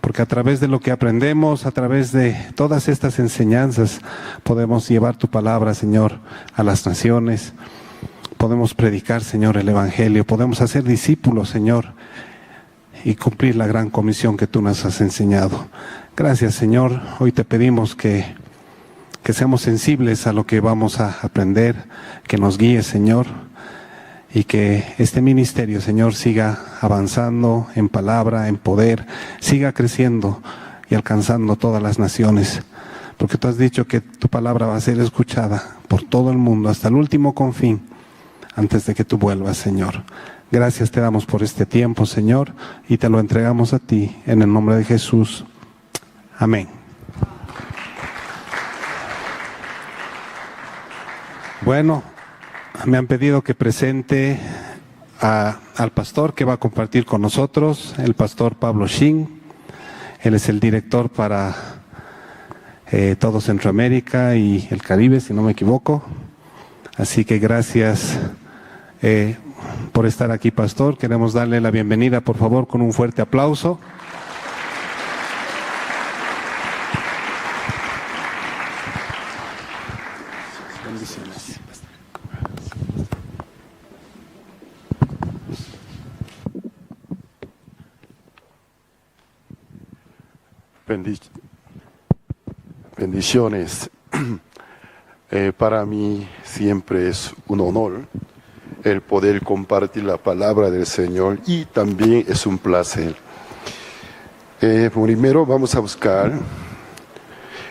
porque a través de lo que aprendemos, a través de todas estas enseñanzas, podemos llevar tu palabra, Señor, a las naciones. Podemos predicar, Señor, el evangelio, podemos hacer discípulos, Señor, y cumplir la gran comisión que tú nos has enseñado. Gracias, Señor. Hoy te pedimos que seamos sensibles a lo que vamos a aprender, que nos guíe, Señor, y que este ministerio, Señor, siga avanzando en palabra, en poder, siga creciendo y alcanzando todas las naciones, porque tú has dicho que tu palabra va a ser escuchada por todo el mundo, hasta el último confín, antes de que tú vuelvas, Señor. Gracias te damos por este tiempo, Señor, y te lo entregamos a ti, en el nombre de Jesús. Amén. Bueno, me han pedido que presente al pastor que va a compartir con nosotros, el pastor Pablo Shin. Él es el director para todo Centroamérica y el Caribe, si no me equivoco. Así que gracias por estar aquí, pastor. Queremos darle la bienvenida, por favor, con un fuerte aplauso. Bendiciones. Para mí siempre es un honor el poder compartir la palabra del Señor y también es un placer. Primero vamos a buscar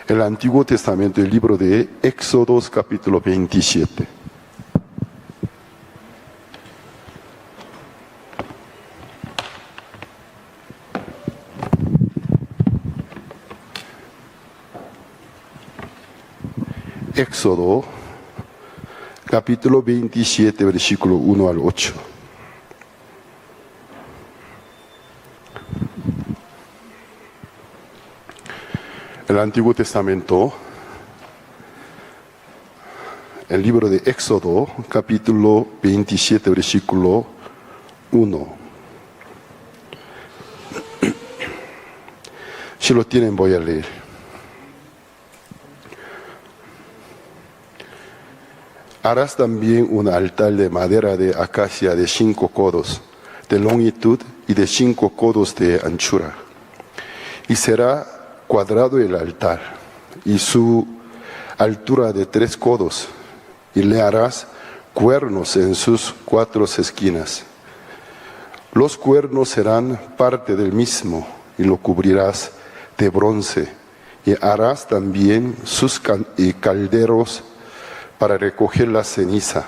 el Antiguo Testamento, el libro de Éxodos capítulo 27. Éxodo, capítulo 27, versículo 1 al 8. El Antiguo Testamento, el libro de Éxodo, capítulo 27, versículo 1. Si lo tienen, voy a leer. Harás también un altar de madera de acacia de 5 codos de longitud y de 5 codos de anchura. Y será cuadrado el altar y su altura de 3 codos. Y le harás cuernos en sus 4 esquinas. Los cuernos serán parte del mismo y lo cubrirás de bronce. Y harás también sus calderos para recoger la ceniza,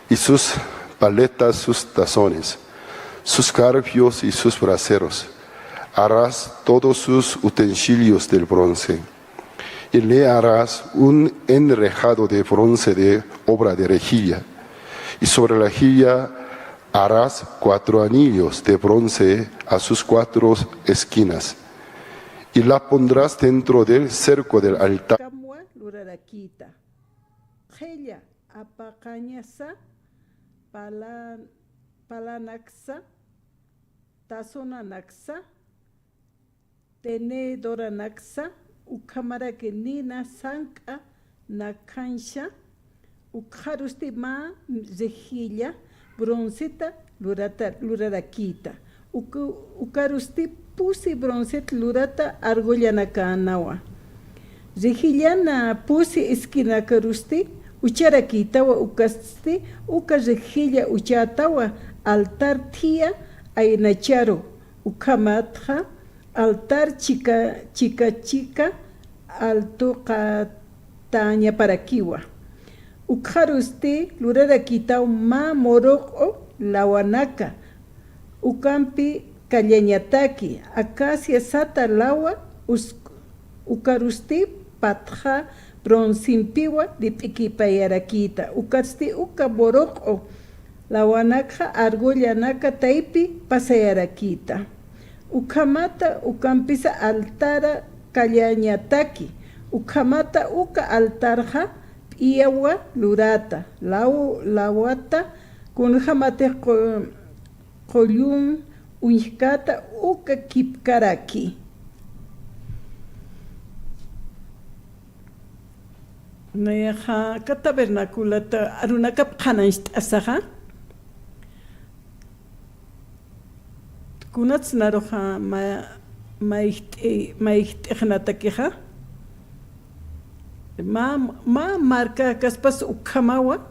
y sus paletas, sus tazones, sus garfios y sus braseros. Harás todos sus utensilios del bronce, y le harás un enrejado de bronce de obra de rejilla, y sobre la rejilla harás 4 anillos de bronce a sus 4 esquinas, y la pondrás dentro del cerco del altar. Hella apaqañasa palanaksa tasonanaksa tenedoranaksa ukamarake nina sanka nakansha ukharusti ma rejilla bronceta lurarakita ukarusti pusi broncet lurata argollanaka nawa rejillana pusi esquina karusti ucharakitawa ukasti uka rejilla uchatawa altar tia ainacharo ukamatja altar chica altuqa taña parakiwa ukharusti lurarakitaw ma moroqo lawanaka ukampi kallañataki acacia sata lawa ukarusti patja bronzimpiwa dip'ikipayarakita ukasti uka boroqo lawanaka argollanaka taypi pasayarakita ukamata ukampisa altara kallañataki ukamata uka altarja p'iyawa lurata lawata kunhamate qollun uñkata uka kipkaraki Nayaha katabernakulata arunakap khananst asaha kunats naroha maicht ikhnatakiha ma marca kaspas ukamawa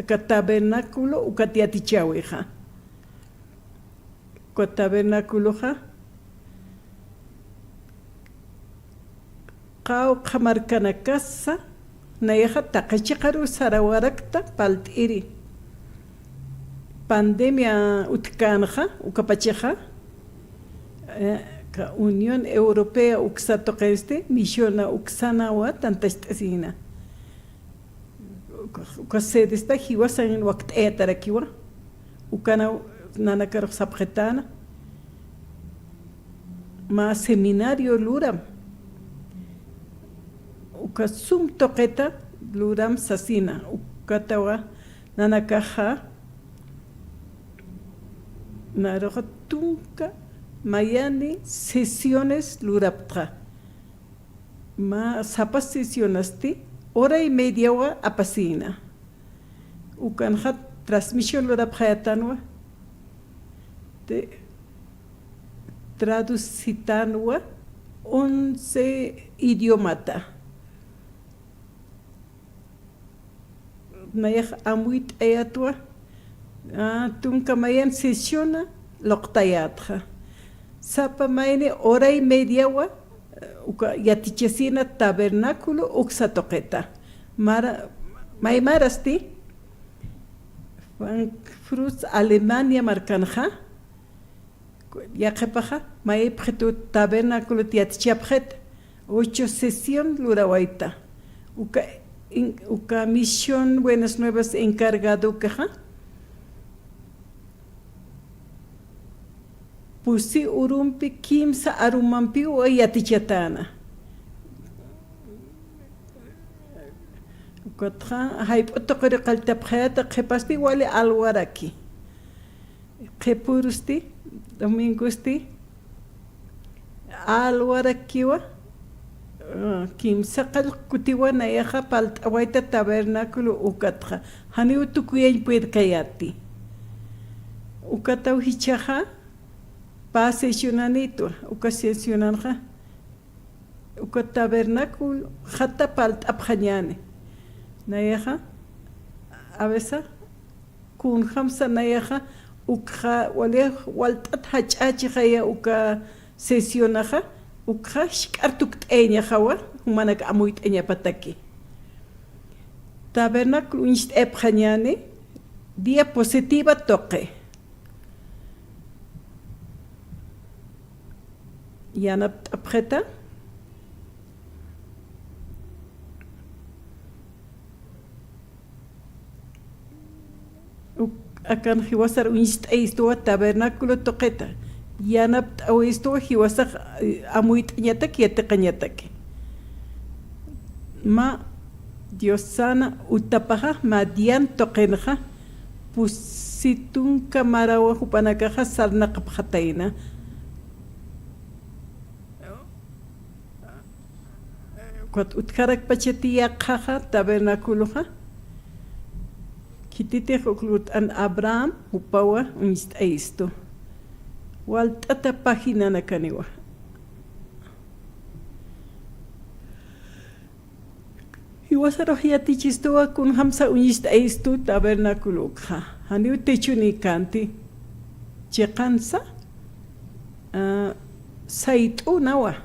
katabernakulo ukatiatichaweha katabernakuloha qaw qamarkana kassa Nayaha taqachikaru sarawarakta paltiri pandemia utkanja ukapacheja ka Unión Europea uksatoqeste misiona uksanawa tantastasina ukasedesta hiwasan waqt etarakiwa ukana nanakar sabjetana ma seminario luram ukasum toqeta luram sasina ukatawa nanakaja narojatunka mayani sesiones luraptra ma sapas sesionasti hora y media wa apasina ukanja transmisión lurapjayatanwa de traducitanwa 11 idiomata. Nayah amuit ayatwa. Tunka mayan sesiona loqtayatja. Sapa mayne hora y media wa yatichesina tabernáculo uxatoqueta. Mara maymarasti. Frus Alemania marcanja. Ya jepaja, maepjetu tabernáculo tiatichapjet. 8 sesión lurawaita. Uka misión Buenas Nuevas encargado caja. Pusi urumpi kimsa arumampi o yatichatana. Kotra hay potokore kaltapjeta kepaspi wale alwaraki. Kepurusti domingusti alwarakiwa kimsa kal kutiwa nayaja palt awaita tabernáculo ukatra. Hani utukuyen puede kayati. Ukata uhichaja pa sesionanito ukasesionanja uka tabernáculo jata palt abjanyane nayaja a veces kun hamsa nayaja ukha wale waltat hachachi khaya uka sesionaja ukha shkartuk enya khawa humanak amuit enya pataki tabernáculo inst abjanyane diapositiva toque Yana apreta. Akan hiwasar unist esto tabernáculo toqueta. Yana o esto hiwasar amuit ñatak yataqñatak. Ma Diosana utapaja madian toqenja pusitun kamarawa hupanakaja sarnaqapjataina. Cuando utkarak pachetia caja tabernáculo ja kitite hoklut an Abraham upawa unist esto waltata página nakaniwa hiwasaro hiatichistoa kun hamsa unist esto tabernáculo ja hani utechuni kanti chekansa saitu nawa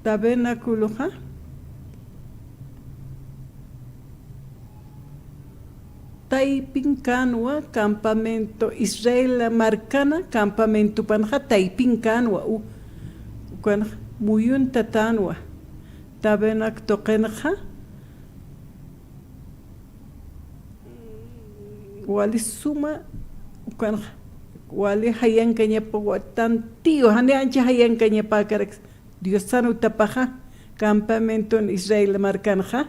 tabernáculo ja Taipinkanwa campamento Israel marcana campamento panja Taipinkanwa kan muyun tatanwa tabernáculo toqenja wali suma kan wali hayan kanya po tantío hani ancha hayan kanya pa karak Diosano tapaja campamento en Israel marcanja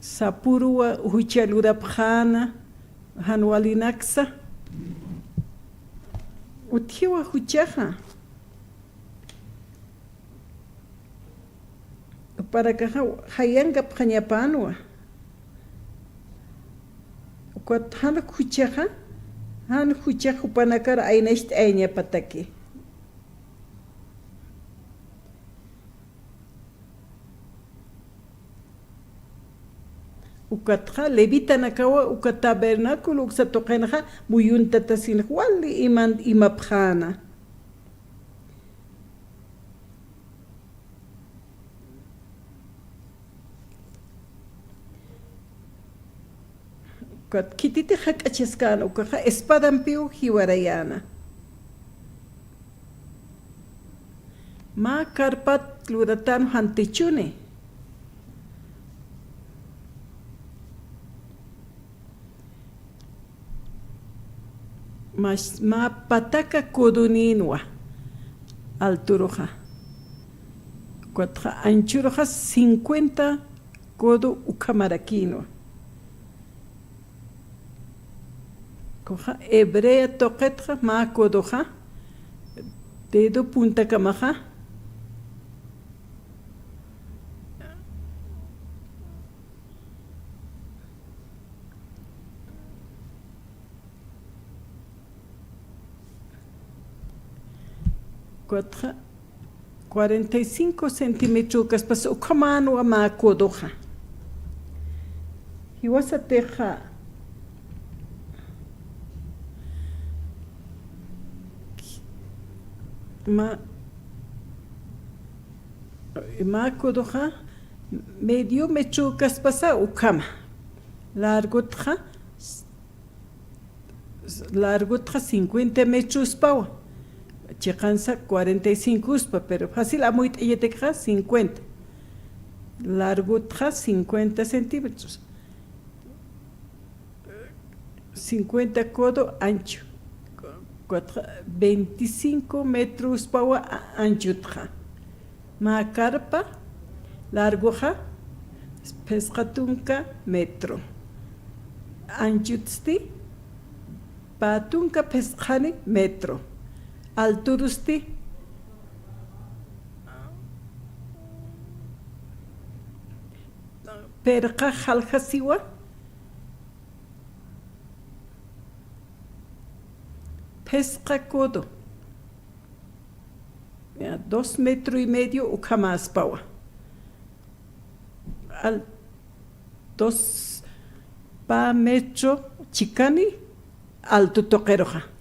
sapurua huchalurapjana hanwalinaksa utiwa huchaja para que hayanga pjañapanwa cuat han huchaja panakara ainest aña pataki ukatja levita nakawa uka tabernáculo uksa toqenja muyuntata sin wali iman imapjana kat kitite hakacheskan ukaja espadampiu hiwarayana ma karpat luratan hantechune ma pataka koduninwa alturoja cuatro anchuroja 50 codo ukamaraquino coja hebrea toquetja ma codoja dedo punta camaja 45 centímetros kaspas ukamano ama kodoja. Hiwasa teja ma kodoja medio metro kaspasa ukama. Largo 50 metros pawa. Checansa 45 uspa, pero fácil amuit eyeteja 50. Largo 50 centímetros. 50 codo ancho. 25 metros pawa ancho tja. Ma carpa largo ja pescatunca metro. Ancho tsti patunca pescani metro. Alturusti perca halhasiwa pesca codo 2 metros y medio ukamas pawa al 2 pa metro chicani alto toqueroja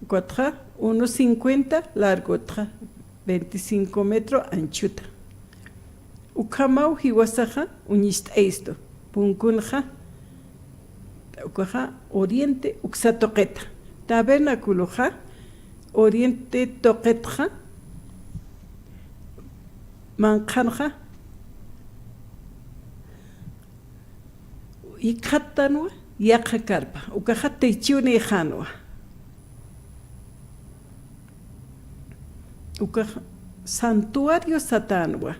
1.50 largo, 25 metros anchuta. Ukamau hiwasaja unist esto. Punkunja ukaja oriente uksatoqueta. Tabernaculoja oriente toquetja. Mankanja ikatanua yakakarpa. Ukaja techune janua. Uka santuario satanwa.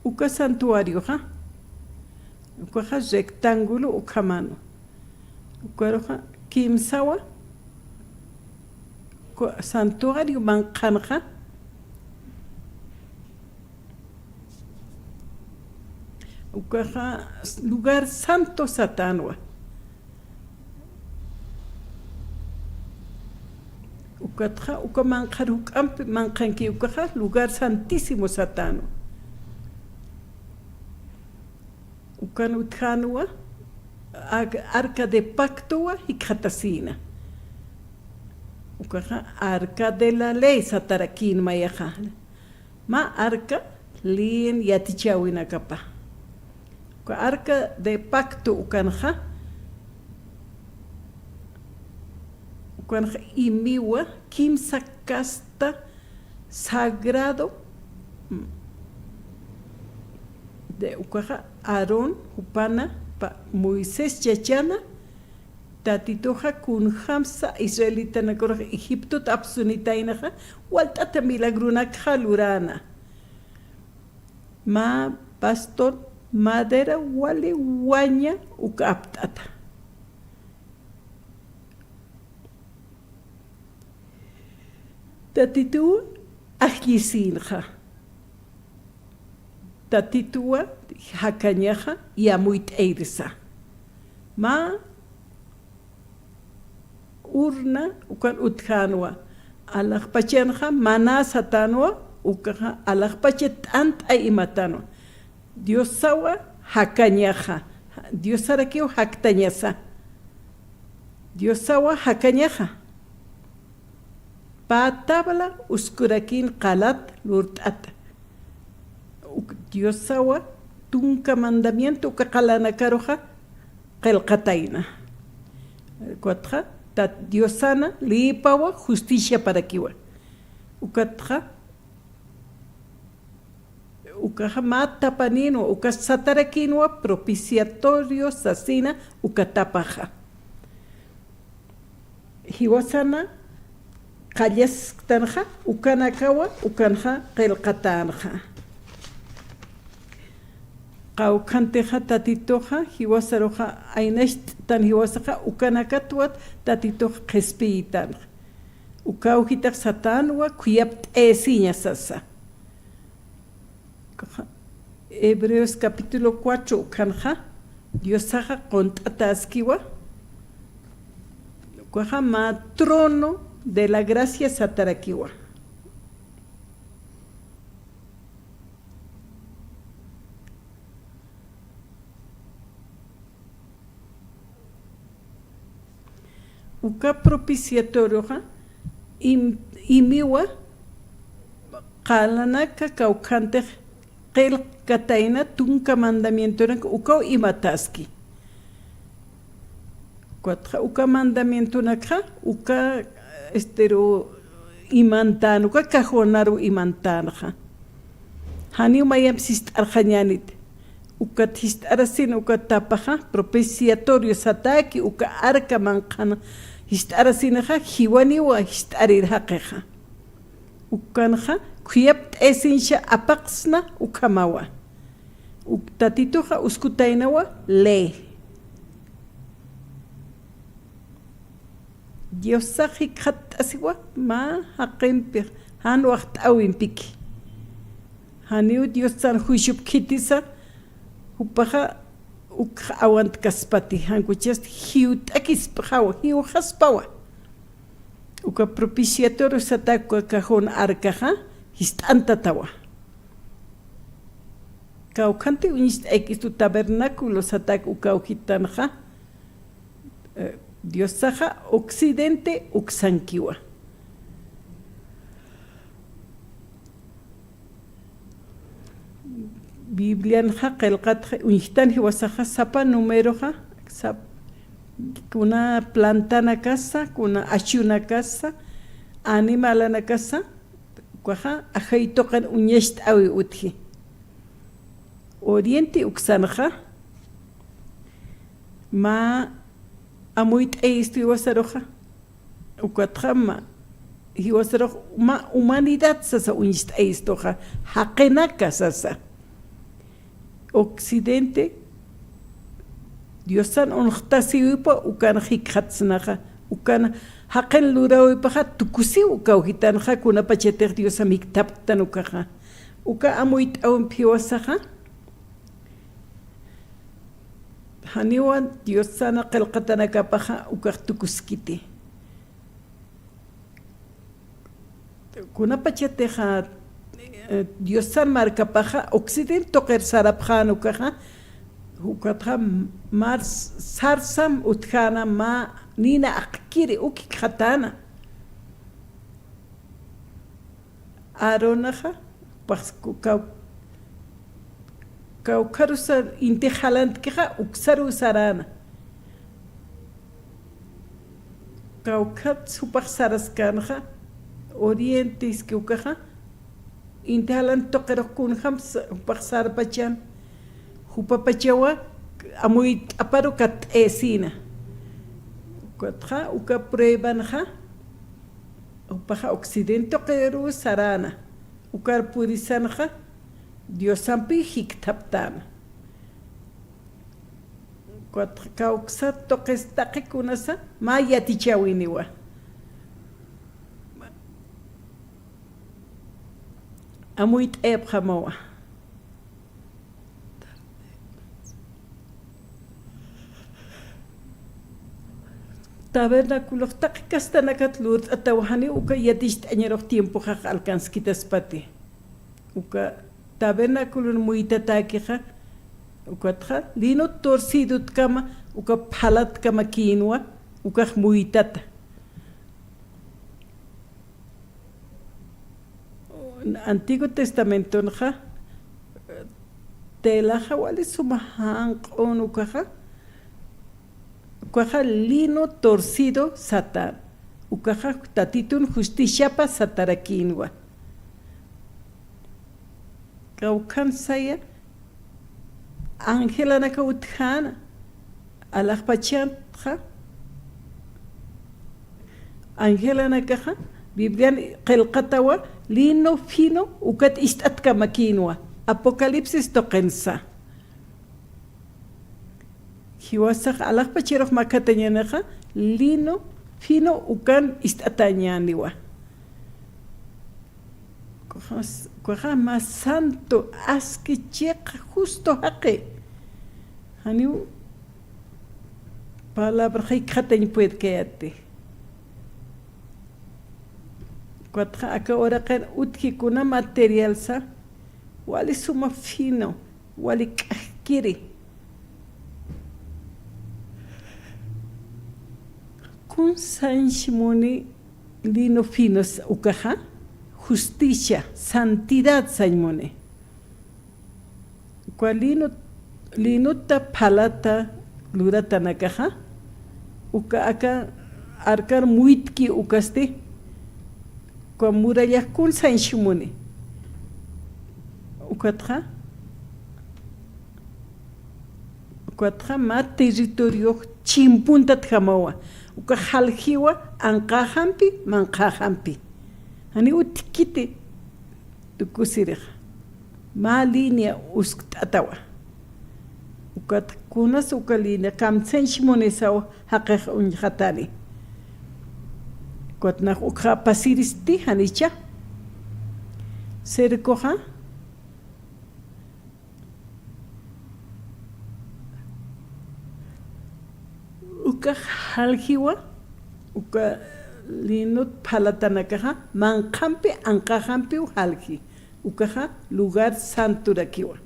Uka santuario ha. Uka rectángulo ukamano. Uka kimsawa. Santuario mankanja. Uka lugar santo satanwa. Uka manjaruk ampi manjanki ukaja lugar santísimo satano. Ukan utjanua arca de pactoa y katasina. Ukaja arca de la ley satarakin mayaja. Ma arca lin yatichawina kapa. Uka arca de pacto ukanja. Y miwa kimsa casta sagrado de ukaja Aarón upana pa Moisés chachana tatitoja kun hamsa israelita na korja Egipto tapsunita inaja waltata milagruna khalurana ma pastor madera wale waña ukaptata Tatitua ajisinja. Tatitua hakanyaja y amuit eirsa. Ma urna ukan utjanwa. Alakpachenja mana satanwa ukaja alakpachet ant aimatanwa. Dios sawa hakanyaja. Dios sarakio haktanyasa. Dios sawa hakanyaja. Patabla uskurakin qalat lurtat. Dios sawa tunka mandamiento ukakalana karoja qelqataina. Cuatro tat diosana lipawa justicia para kiwa. Ukatra ukahamata panino ukasatarakinwa propiciatorio sasina ukatapaja. Hiwasana Calles tanja, ukanakawa, ukanja, qelqatanja. Qaukanteja tatitoja, hiwasaroja, ainesh tan hiwasaja, ukanakatuat, tatitoja, qespiitanja. Ukaujitak satanwa, kuyapt esiña sasa. Hebreos capítulo 4, ukanja, Diosaja contataskiwa. Cuaja matrono de la gracia satarakiwa. Uka propiciatorio imiwa qalanaka kaukante qel kataina tunka mandamiento uka imataski. Cuatro uka mandamiento naka uka imantan uka cajonaru imantanja. Hani umayam sist arjanyanit. Uka tist arasin uka tapaja propiciatorio sataki uka arca manqana. Hist arasinaja hiwaniwa hist arirhakeja. Ukanja kuyapt esinsha apaqsna ukamawa. Uktatituja uskutainawa le. Diosaji kat asiwa ma haqempir han waqt awimpiki. Haniu diosan hushub kitisa upaja awant kaspati hankuchast hiut akispawa hiu haspawa. Uka propiciatorio satakwa cajon arcaja histantatawa. Kaukante unist tu tabernáculo satak ukaujitanja. Diosaja occidente uxankiwa. Biblianja qelqatja unihtan hiwasaja sapa numeroja sap kuna plantana casa, kuna achuna casa, animalana casa, cuaja ajaitokan uñest awi utji. Oriente uxanja ma amuit eistu hiwasaroja ukatrama hiwasaroja ma humanidad sasa uñest eistoja haqenaka sasa. Occidente Diosan onhtasiwipa ukan hikhatsnaja ukan haqen lurawipaja tukusi ukauhitanja kuna pacheter diosa miktaptan ukaja uka amuit awmpiwasaja haniwan diosana qelqatanakapaja ukaj tukuskiti kuna pacheteja diosan markapaja occidente toqer sarapjan ukaja ukatra mar sarsam utkana ma nina akiri uki khatana aronaja pasku kaukarusa inte halant kha uksaru sarana kaukat supar saraskanja orientis ki ukaja inte halant toqero kun khams parsar pachan Hupapachawa amuit aparukat esina. Cuatra uka pruebanja upaja occidente qeru sarana. Ukar purisanja diosampi hiktaptana. Cuatra kauxa toqestaqi kunasa ma yatichawiniwa. Amuit ebjamawa. Tabernáculo taqiqastanakat lurt atawhani uka yatist añeroq tiempo qaq alcanzkitaspati uka tabernáculo muitatakiqa ukatqa lino torcido kama uka phalat kama kinwa uka muitata Antiguo Testamento nja telaja wali sumahan q'un ukaja Cuaja lino torcido satar. Ucaja tatitun justiciapa satarakinwa. Kaukan saya Angela naka uthana. Alakpachantja. Angela nakaja. Biblian qelqatawa lino fino ukat istatka makinwa. Apocalipsis toqensa. Hiwasaq alaqpachiroq makatañanaqa lino fino ukan istatañaniwa. Kuaqa más santo askichiqa justo haqe. Haniu palabra haykatañ puede quedarte. Cuatro acá ahora que utkikuna material sa, wali suma fino, wali kiri. Kun sanshimoni lino finos ukaha, justicia, santidad saimone. Cualino linuta palata lurata nakaha, uka aka arkar muitki ukaste. Con muralla kun sanshimone. Ukatra ma territorio chimpunta tjamawa. Uka haljiwa anqahampi manqahampi. Ani utkite tukusirija. Ma línea uskatawa. Ukat kunas uka línea kam sanshimone sawa haqeq unjatani. Cuatna ukha pasiristi hanicha serkoha uka haljiwa uka linut palatanakaha manqampi anqahampi halji ukaha lugar santo rakiwa.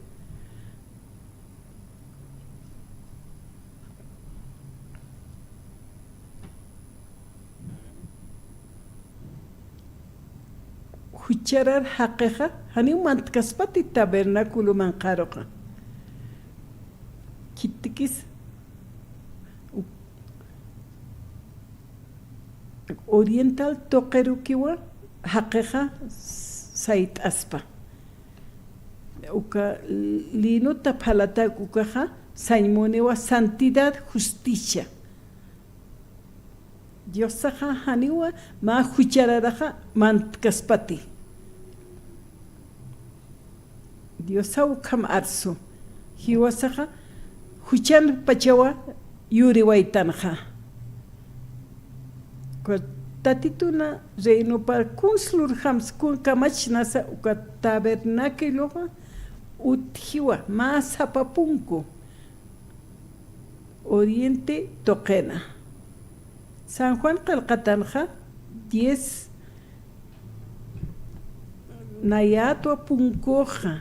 Hucharar haqiqa hani mantkaspati tabernáculo manqaroqa. Kittikis oriental toqerukiwa haqiqa sait aspa. Uka linuta palata ukaha saimonewa santidad justicia. Diosaha haniwa ma huchararaha mantkaspati. Diosau kam arso. Hiwasaha huchan pachawa yuri waitanja. Tatituna reino par kunslur hams kun kamach nasa uka tabernáculo uthiwa ma sapapunku. Oriente toqena. San Juan Calcatanja 10 Nayato punkoja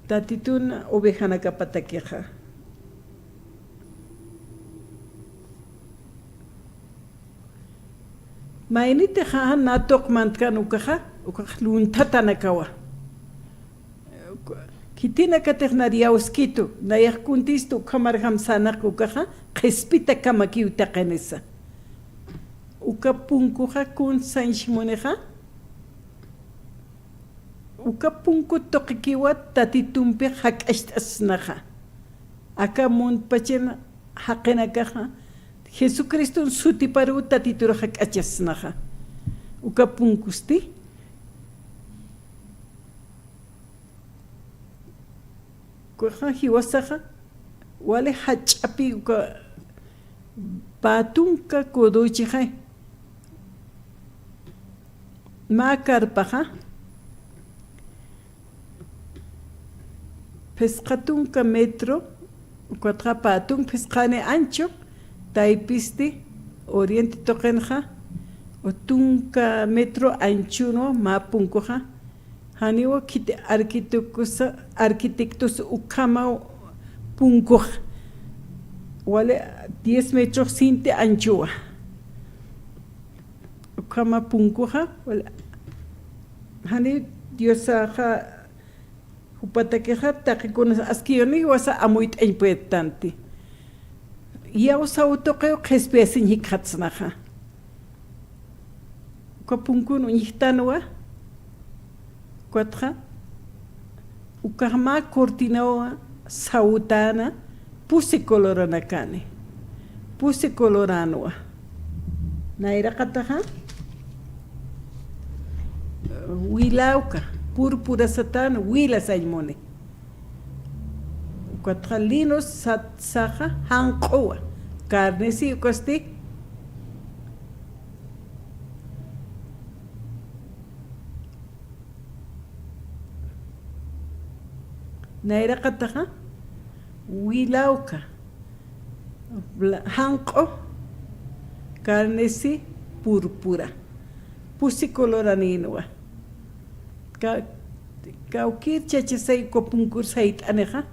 tatitun ovejana kapatakeja. Mainite ha natok mantkan ukaja luntatanakawa. Kitina katernaria uskito nayak kuntisto kamarham sanak ukaja khespita kamaki utakanesa. Uka punkuja kun sanshimoneja uka punku toqikiwa tatitumpi haq'ashtasnaja aka munpachen haqinakaja Jesucristo sutiparu tatituro haq'achasnaja uka punkusti kuja hiwasaja wale hach'api uka patunka kodochija ma karpaja pescatunka metro cuatro patun pescane ancho taipisti oriente toqenja otunka metro anchuno ma punkoja haniwa kite arquitectos ukama punkoja wale 10 metros sinte anchua ukama punkoja wale hani diosaja upatakeja taquikonas askiyoni wasa amuit importante ya usa utoqeo qespesin hikatsnaja kopunkun unihtanwa cuatro ukarma cortinawa sautana puse coloranakane puse coloranwa naira kataja wilauka púrpura satana wila saimone cuatro linos satsaja hanqoa carne si costi naira kataja wilauka hanqo carne si púrpura pusi coloraninwa. Kaukir chachasay kopunkur sait aneja.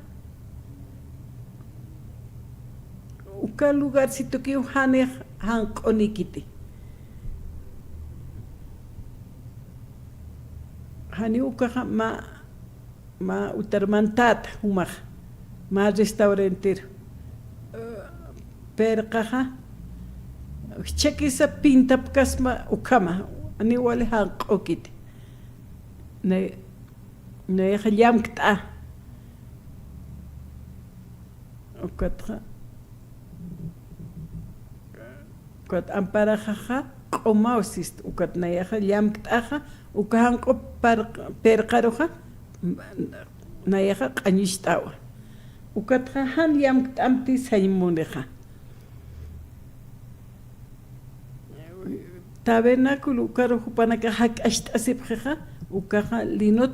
Uka lugar sito que hanej hank onikiti. Hani uka ma utermantat humach ma restaurantero. Perkaja chekisa pintap kasma ukama ani wale hank okiti. Ne yam kta. Ukatra Kat ampara jaja komausis ukat na yam kta ukahan ko perkaroja na yaja kanishtawa. Ukat han yam ktamti saymuneja. Tabernáculo ukaro hupanaka hak ashtasipjeja ukaha linot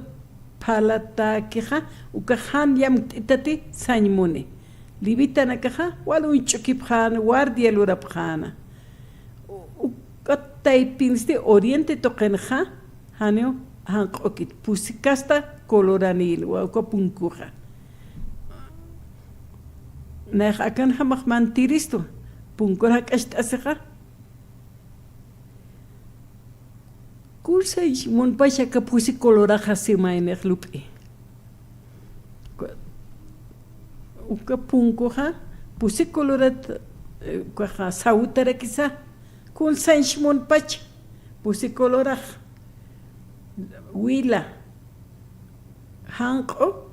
palata keja ukahan yam itati saymune. Libitana kaja walu chukipjana guardia lurapjana. Ukat pinste oriente tokenja haneo hankokit pusikasta coloranil wa ukapunkuja. Na akan hamak mantiristo punkur hak ashtaseja. Kursa mon pasha ka pusi coloraja sima en lupi. Uka punkoja pusi colorat kaja sautara kisa kun sanch mon pach pusi coloraj wila hanko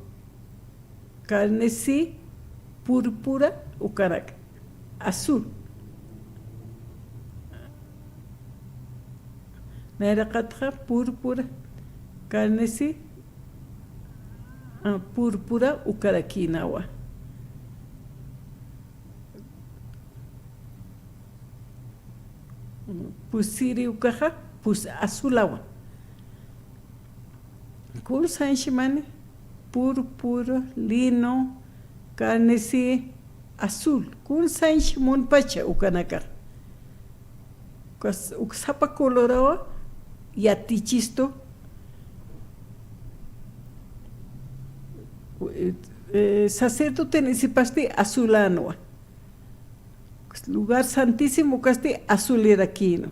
carnesi púrpura ukarak azul. Nairaqatqa púrpura carnesi púrpura ukarakinawa. Pusiri ukaja pus azulawa. Kul sanshimani púrpura lino carnesi azul. Kul sanshimun pacha ukanakar. Kas uksapa colorawa yatichisto sacerdote necesitaste azulano lugar santísimo caste azuleraquino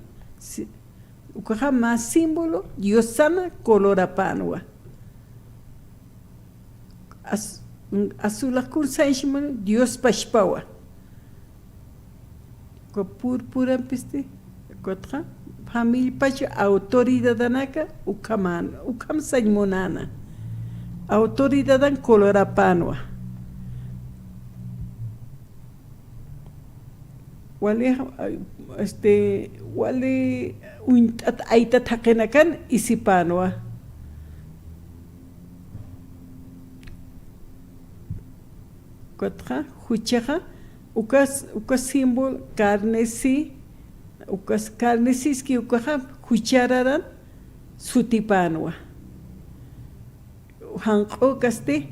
ukaja más símbolo diosana colorapanua azulakun saishman dios pashpawa ko púrpura piste kotra família pacha autoridade anaka ukam saymonana autoridade an colorapanua wale wale untat aita takenakan isipanua kotra huchaja ukas símbolo carnesi ukas carnesis ki ukaha cuchararan sutipanwa hanqo kaste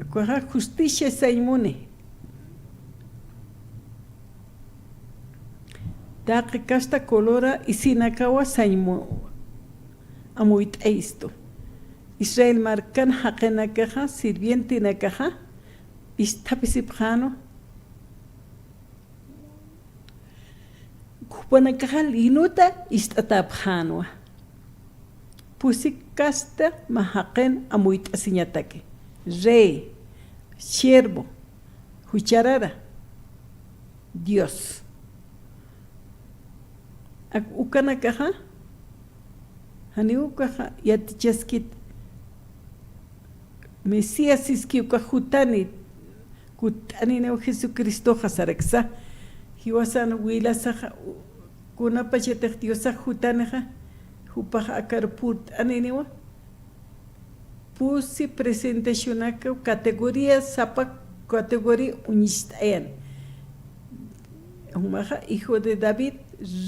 ukaha justicia saymune daqi kasta colora isinakawa saymo amuit eisto Israel marcan haqenakaja sirviente nakaja istapisipjano Kupanakaja linuta istatapjanwa. Pusikasta mahaqen amuit asiñatake. Rey, siervo, hucharara, Dios. Ukanakaja, hani ukaja yatichaskit. Mesías iski ukajutani, kutani neo Jesucristo hasareksa. Hiwasan wilasaja kuna pachetek diosa jutanaja hupaja akarput aneniwa pusi presentacionaka categoría sapa categoría unistayan humaja hijo de David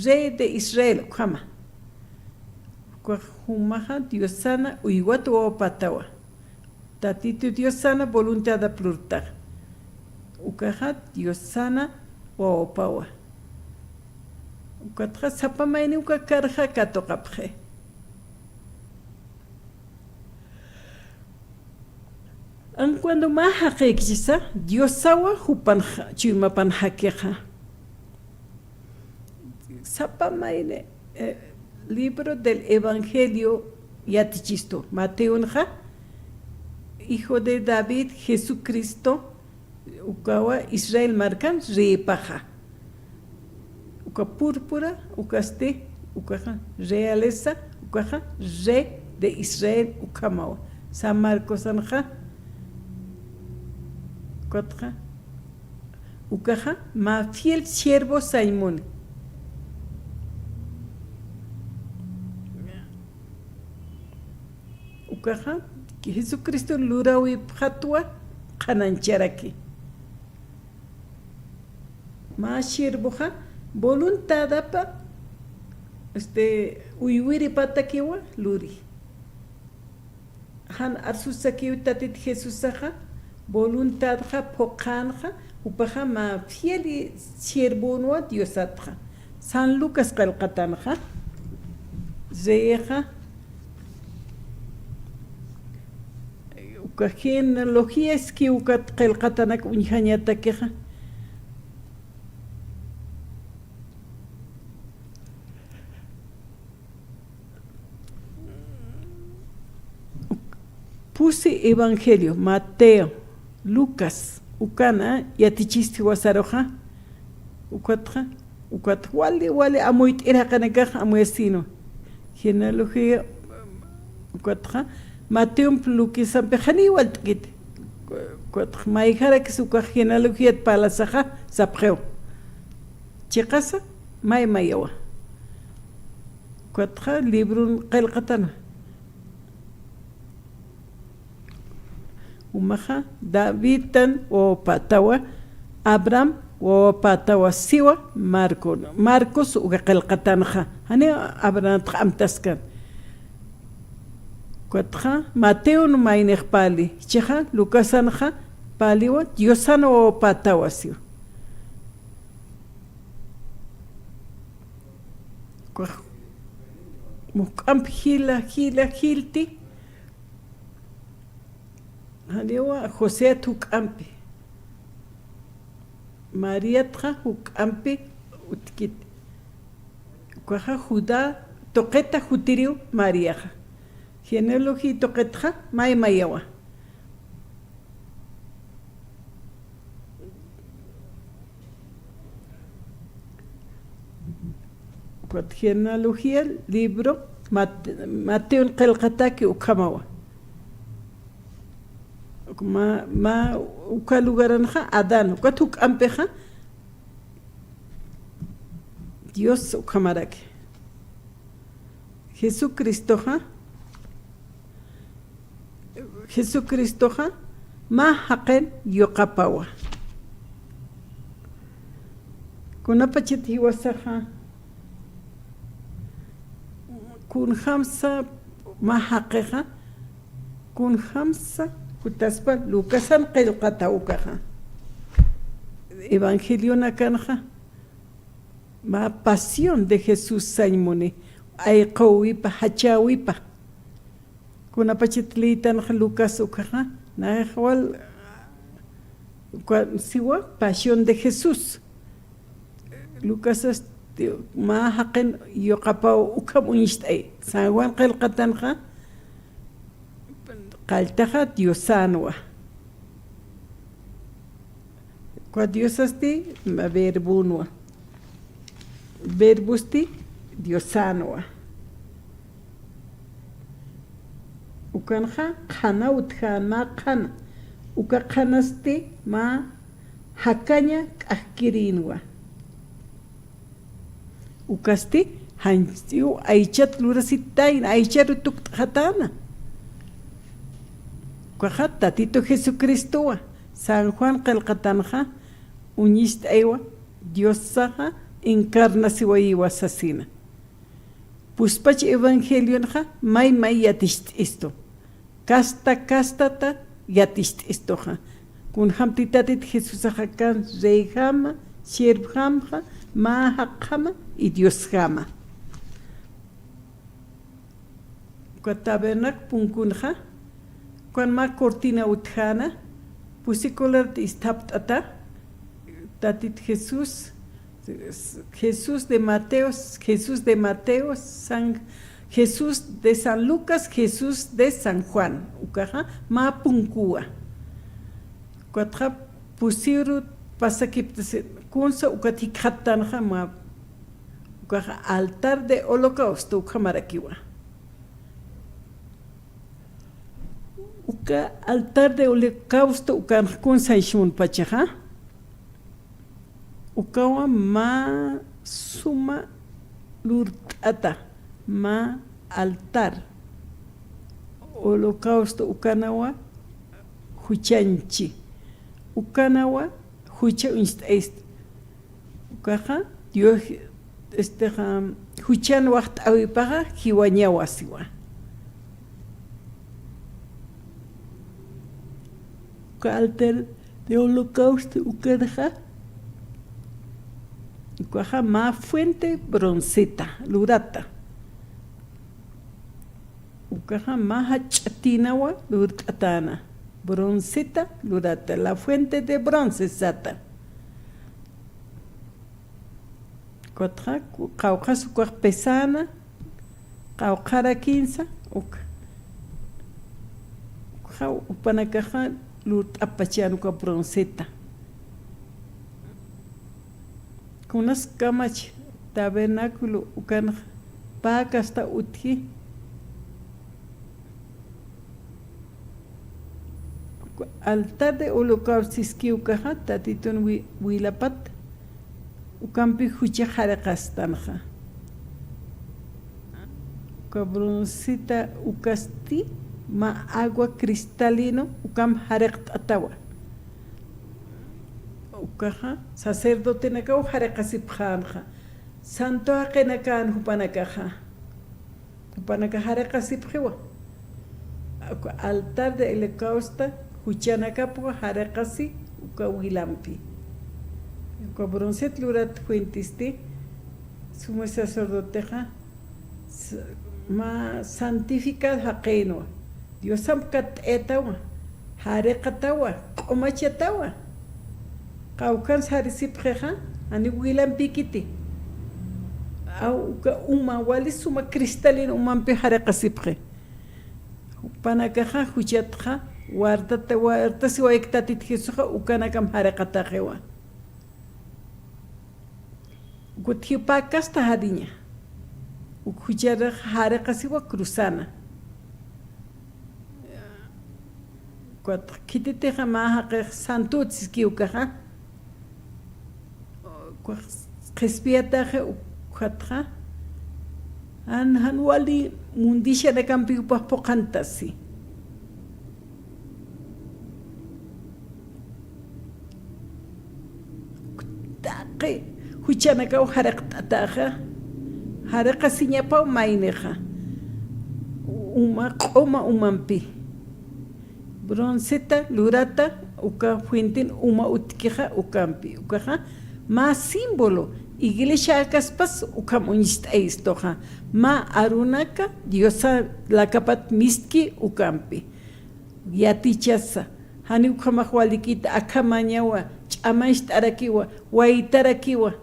rey de Israel kama humaja diosana uiguatu opatawa tatitu diosana voluntad a plurtar ukaja diosana Opawa. Ukatja sapamayni uka karja katoqapje. Cuando más hakequisa, Dios sawa hupan chuimapan hakeja. Sapamayne libro del Evangelio yatichisto. Mateo nja, hijo de David, Jesucristo, ukawa Israel marcan repaja. Uka púrpura, ukaste, ukaja realeza, ukaja re de Israel ukamawa. San Marcos anja. Cuatro. Ukaja, ma fiel siervo Simón. Ukaja, que Jesucristo lurawi phatua kanancharaki. Ma siervoja, voluntad apa, uyuiri patakiwa, luri. Han arsusakiu tatit Jesusaja, voluntad ja pocanja upaja ma fieli siervonua diosatja San Lucas qalqatanja zeja genealogía es que ukat qalqatanak unjañata queja puse evangelio Mateo Lucas, ukana, yatichisti wasaroja, ukat wale amoit irakanagaj amoesino. Genealogía, ukatja, Mateo Lucas ampejani waltkit. Maijara que su genealogía palasaja, sapreo. Chicasa, mayawa. Ukatja, libro qalqatana. Umaja, Davidan o Patawa, Abraham o Patawa Siwa, Marcos o Qalqatanja, Hane Abraham Amtaskan. Cuatro, Mateo no Mainer Pali, Cheja, Lucasanja, Paliwa, Diosano o Patawa Siwa. Mukamp Hilti. Hanewa José Tukampi María Tra Tukampi Utkit Cuaja Judá Toqueta Jutiriu María Genealogía Toqueta Mayawa Genealogía libro Mateo Qalqataki Ukamawa ma uka lugaranja Adán ukatuk ampeja Dios ukamaraki Jesucristo ma haqen yoqapawa kunapachet hiwasaja kun hamsa ma haqeja kun hamsa Kutaspa Lucasan qillqatawkaja Evangelio nakanja ma pasión de Jesús saymuni ayqawipa hachawipa kunapachitlitan Lucas ukaja najwal siwa pasión de Jesús Lucas ma haqen yoqapaw ukamunistay sawan qillqatanja Qaltaja Diosanua. Qua Diosasti verbunua. Verbusti Diosanua. Ukanja khana utjan ma khana. Uka khanasti ma hakanya kahkirinua. Ukasti hansiu aichat lurasitain aicharutuk khatana. Cuajata Tito Jesucristo, San Juan Qalqatanja, unist ewa, Dios saja, encarna siwa asesina. Puspach Evangelio nja, may yatist esto. Castata yatist esto ja. Kun hamtitatit Jesús ajakan, reihama, siervhamja, Mahakama y Dios Jama. Tabernak punkunja, cuan ma cortina utjana, pusicolar istaptata, tatit Jesús de Mateo, Jesús de Mateo, Jesús de San Lucas, Jesús de San Juan, ukaja, ma punkua. Cuatra pusiru pasakiptase, kunsa ukatikhatanja ma, ukaja altar de holocausto, ukamarakiwa. Uka altar de holocausto uka kun saishun pachaja. Ukawa ma suma lurtata ma altar. Holocausto ukanawa huchanchi. Ukanawa hucha est. Ukaja Dios huchan wacht awipaga hiwanyawasiwa. Altar de holocausto ukanaja ukaja ma fuente bronceta lurata ukaja ma hachatinawa lurtatana bronceta lurata la fuente de bronce sata kotra kauka sukar pesana kaukara 15 upanakaja lut apachiano ka bronceta kunas kamach tabernáculo ukan paca hasta utji altar de holocausto ukaja tatiton wilapat ukampi hucha jarakastanja ka bronceta ukasti ma agua cristalino ukam harekt atawa ukaja sacerdote nakau harekasipjanja santo akenakan hupanakaja harekasipjewa altar de holocausto huchanakapo harekasi ukawilampi uka broncet lurat fuentisti sumo sacerdoteja ma santificad haqeno Dios samkat etawa, harekatawa, omachatawa. Kaukan sarisipjeja, ani wilan pikiti. Au uma wali suma cristalino umampe harekasipje. Panakaja huchatja, warta siwa ektatit jesuja ukanakam harekatajewa. Guthiupakas tahadinya. Ukuchara harekasiwa cruzana. Kitite jamaja que santuts kiukaja respiataje ukhatja han wali mundisha de campi pokantasi taqi huchana ka harakataja harakasinya pa maineja uma umampi bronceta lurata uka fuentin uma utkija ukampi ukaja ma símbolo iglesia kaspas ukam unistaestoja ma arunaka diosa lakapat miski ukampi yatichasa hani ukama walikita akamañawa ch'amaishtarakiwa waitarakiwa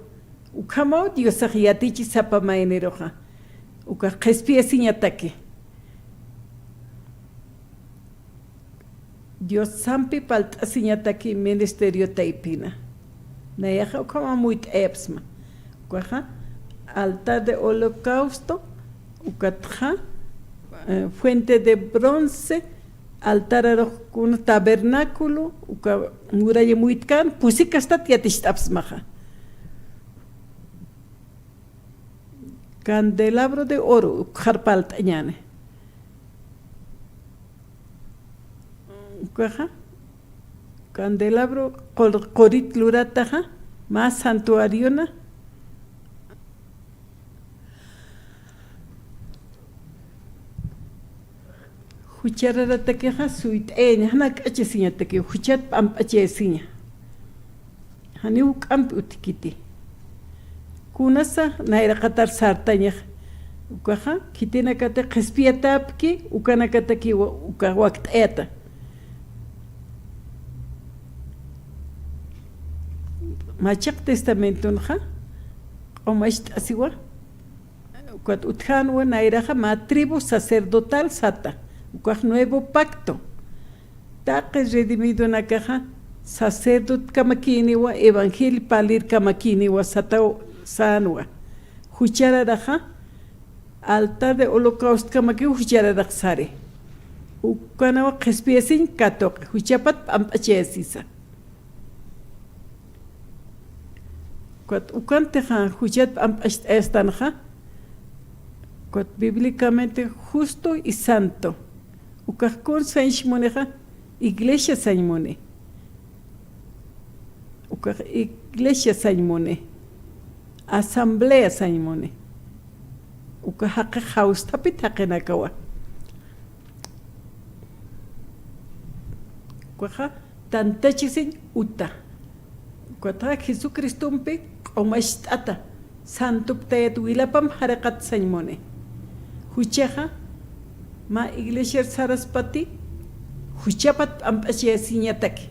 ukama diosa yatichi sapamaeneroja uka qespiasiñataki Dios sampi palta siñataki ministerio taipina. Nayaja ukama muito epsma. Ukaja altar de holocausto, ukatja fuente de bronce, altar con tabernáculo, uka muralla muitkan, pusikastat yatistapsmaja. Candelabro de oro, ukharpalta ñane. Ukaja candelabro corit lurataja más santuariona hucharara takeja suit hanak achesiña take huchat pam achesiña hani ukamp utikiti kunasa naira qatar sartaña ukaja kitina kata qispiatapki ukana kataki uka waqt'eta machaq testamentunja omasht asiwa cuat utjanwa nairaja ma tribu sacerdotal sata ukaj nuevo pacto taqe redimido nakaja sacerdote kamakiniwa evangelio palir kamakiniwa sata sanwa huchararaja altar de holocausto kamaki huchararaj sare ukanawa qespiesin katoq huchapat ampachesisa cuat ukanteja huchat ampastanja cuat bíblicamente justo y santo ukajkun sanshmoneja iglesia sanmone ukaj iglesia sanmone asamblea sanmone ukajaqe jaustapit haqenakawa kuaja tantachisin uta cuata Jesucristumpi omashtata santuptayat wilapam haraqat sanmone huchaja ma iglesia saraspati huchapat ampachesiñataki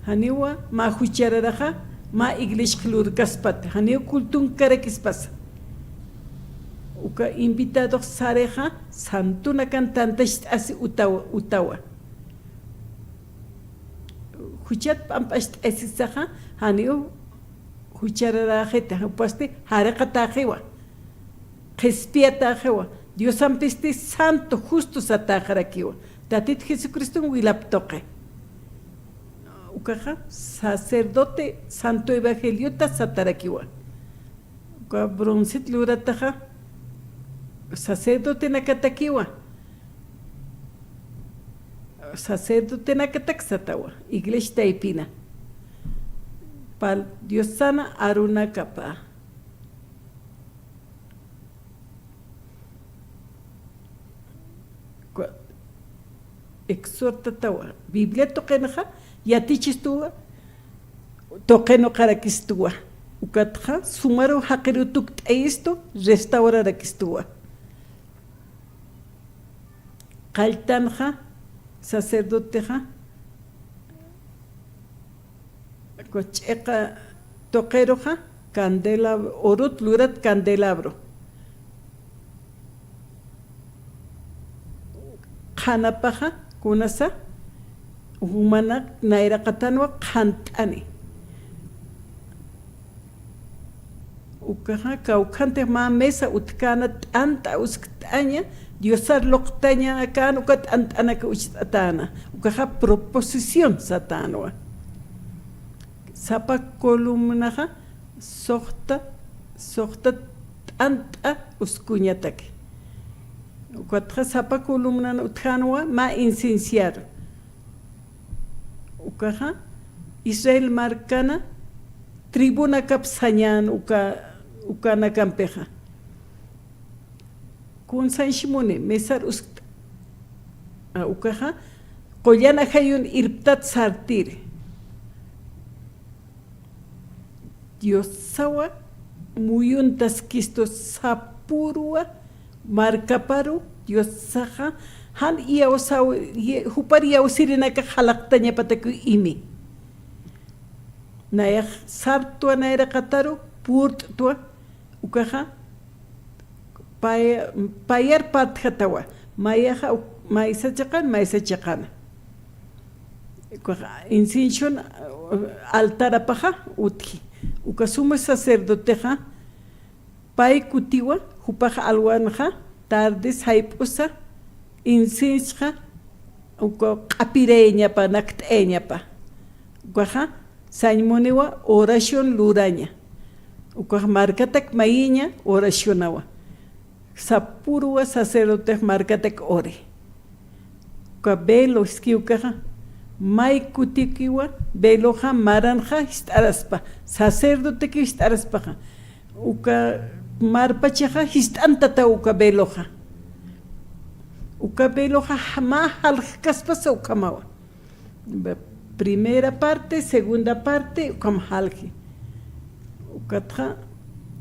haniwa ma huchararaja ma iglesia klurkaspat haniwa kultun karakispas uka invitado sareja santuna cantantes asi utawa huchat ampast esisaja haniwa huchararajeta upaste haraqatajewa qespiatajewa Dios ampiste santo justo satajarakiwa tatit Jesucristo wilaptoque ukaja sacerdote santo evangeliota satarakiwa uka bronzit lurataja sacerdote nakatakiwa sacerdote nakataksatawa iglesia taipina pal Dios sana aruna kapa exhortatawa Biblia toqenaja yatichistuwa toqeno qarakistuwa ukatja sumaru haqirutuk t'ayisto restaurarakistuwa qaltanja sacerdoteja cocheqa toqeroja candelabro orut lurat candelabro qanapaja kunasa humana nairaqatanwa qhant'ani ukaja kawkhante ma mesa utkana t'anta usktaña diosar loqtaña akan ukat ant'anaka uchtatana ukaja proposición satanwa sapa columnaja soqta t'anta uskuñataki ukatja sapa columna utjanwa ma incenciar ukaja Israel marcana tribuna kapsañan ukana campeja kun sanshimune mesar ukaja qollana hayun irptat sartir Dios sawa muyuntas kisto sapurua marcaparu Dios saja han ia osaw hupar ia usirinaka halaqtaña pataku imi naya sartua naira qataru purtua ukaja payar patjatawa mayaja maisachaqana incinsion altarapaja utji ukasuma sacerdoteja pay kutiwa hupaja alwanja tardes haypusa incinja uka qapireñapa nakt'eñapa ukaja sañmonewa oración luraña ukaja markatak mayiña oracionawa sapurua sacerdote markatak ore uka velo iskiukaja may kutikiwa veloja maranja histaraspa sacerdote ki histaraspaja uka marpachaja histantata uka veloja ma halkaspasa ukamawa primera parte segunda parte ukam halki ukatja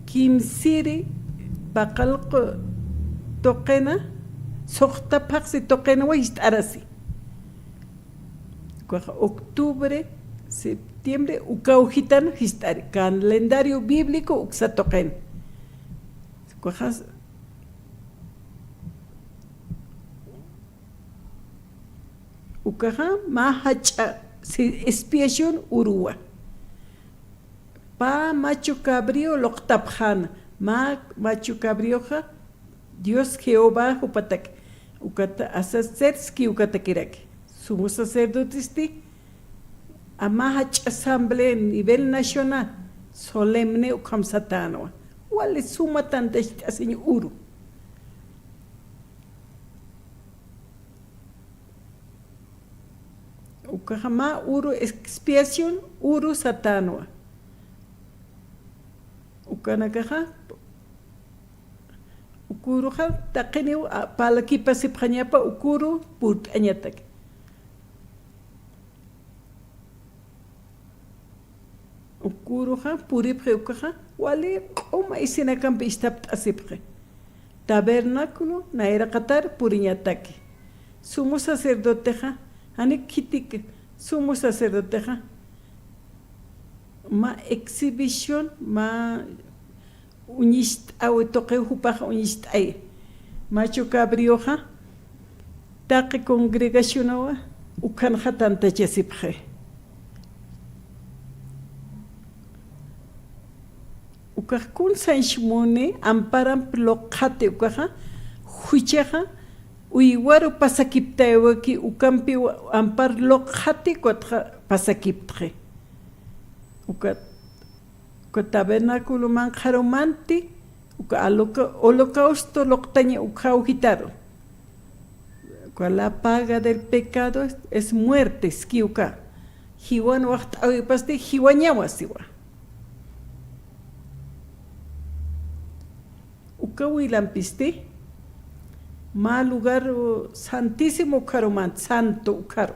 kimsiri paqalqo toqena soqtapaqsi toqena wa histarasi kuaja octubre septiembre ukauhitan histari calendario bíblico uksa toqen kuaja ukaha mahacha expiación urua pa macho cabrío loqtapjana macho cabrioja Dios Jehová upatak ukata asacerski ukatakiraki sumo sacerdotes amahach asamblea a nivel nacional solemne ukamsatano wale suma tanta aseño uru ukahama uru expiación uru satanoa ukanakaha ukuruha taqini palaki pasiphañapa ukuru put añatak ukuruha puripre ukaha wale qoma isinakampa istapt asipre tabernáculo naira qatar puriñataki sumo sacerdoteja ani kitik sumo sacerdoteja ma exhibición ma unist awe toque hupaja unist ay macho cabrioja taqi congregación awa ukanja tanta chesipje ukajkun sanshmone amparan plokate ukaja huicheja uiwaru pasakiptaewaki ukampi ampar lokjati kuatja pasakiptre ukat tabernáculo manjaromanti uka holocausto loktaña ukauhitaro la paga del pecado es muerte skiuka hiwan waqtawipaste hiwañawasiwa ukawilampiste ma lugar santísimo ukaromanti santo ukaro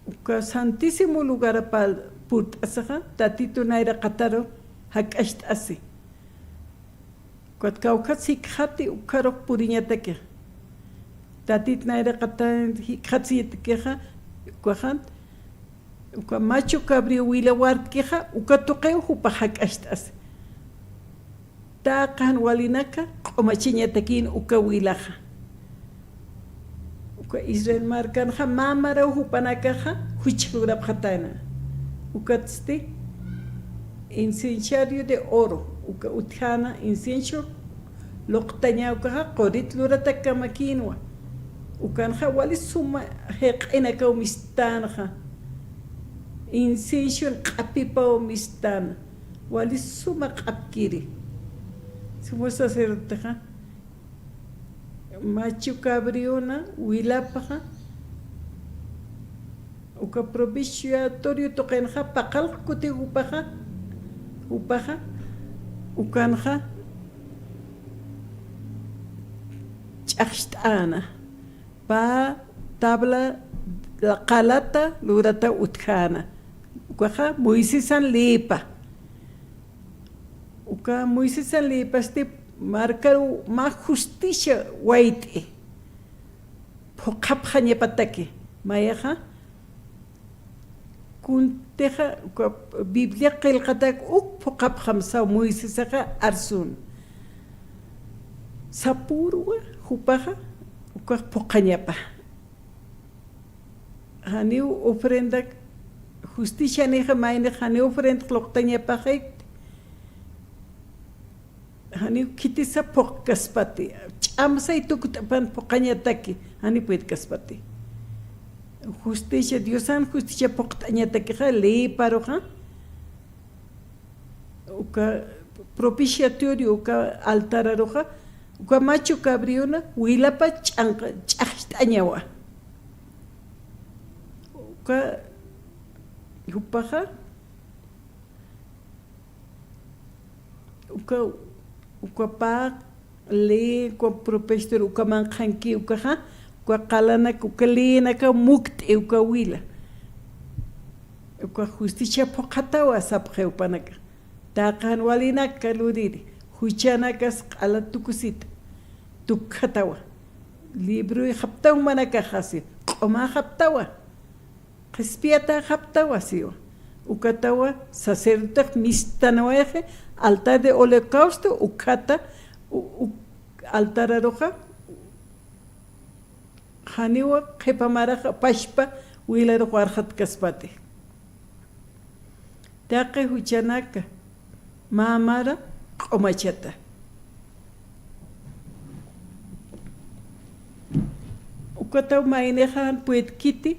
uka santísimo lugar pal put asaja tatito naira qataro hakasht asi kwat kaukat sikhati ukarok puriñatake tatit naira qatan hikhatsi tekeja kwahan uka macho cabrio wila wartkeja uka toqeu hupa hakasht asi taqan walinaka qomachiñatakin uka wilaja uka Israel markanja mamara hupanakaja huichlurap khatana ukatste incensario de oro uka utjana incienso loqtaña ukaja qorit lurata makinwa ukanja wali suma heqinaka umistanaja incienso qapipa umistana wali suma qapkiri sumo sacerdoteja macho cabriona wilapaja uka propiciatorio toqenja paqal kuti upaja ukanja ch'aqt'ana pa tabla la qalata lurata utjana ukaja Moisésan lipa uka Moisésan lipaste marcaru ma justicia waite phoqapja ñepataki mayaja kunteja Biblia qilqatak phoqapjamsa Moisésaqa arsun sapurwa hupaja uka phoqañapa haniu ofrenda justicia neja mayne haniu ofrenda qloqtañapajek hani kitisa phoqkaspati ch'amsay tukutapan phoqañataki hani puedkaspati justicia Diosan justicia phoqtañatakiqa leparoqa uka propiciatorio uka altararoqa uka macho cabriona wilapa ch'aqt'añawa uka yupaqa uka pa le uka propestor uka manqanki ukaja uka qalanak uka leenaka mukti uka wila uka justicia phoqatawa sapqe upanaka taqan walinaka luriri huchanakas qala tukusit tukhatawa libro haptaw manaka hasi qoma haptawa qispiata haptawa siwa ukatawa sacerdote mistanawaje altar de holocausto ukata altar roja haniwa qipamaraja pashpa wilaro warhat kaspate taqe huchanaka mamara qomachata ukataw mainejan puet kiti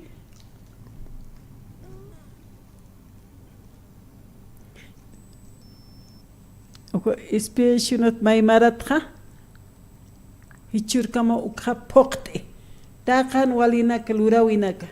especially may maratha hichur kama ukha pokte takan walina kalurawinaka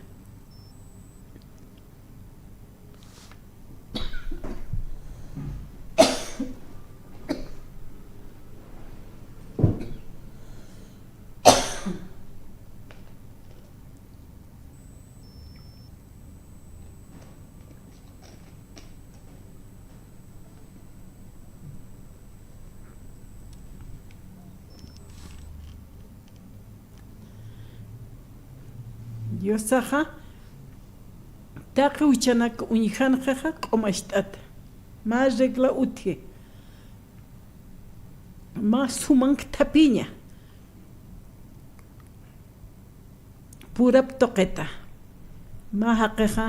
Yosaha taqa uchanaka uñijanqaqa q'umasht'ata ma regla utje ma sumank tapiña purap toqeta ma haqeja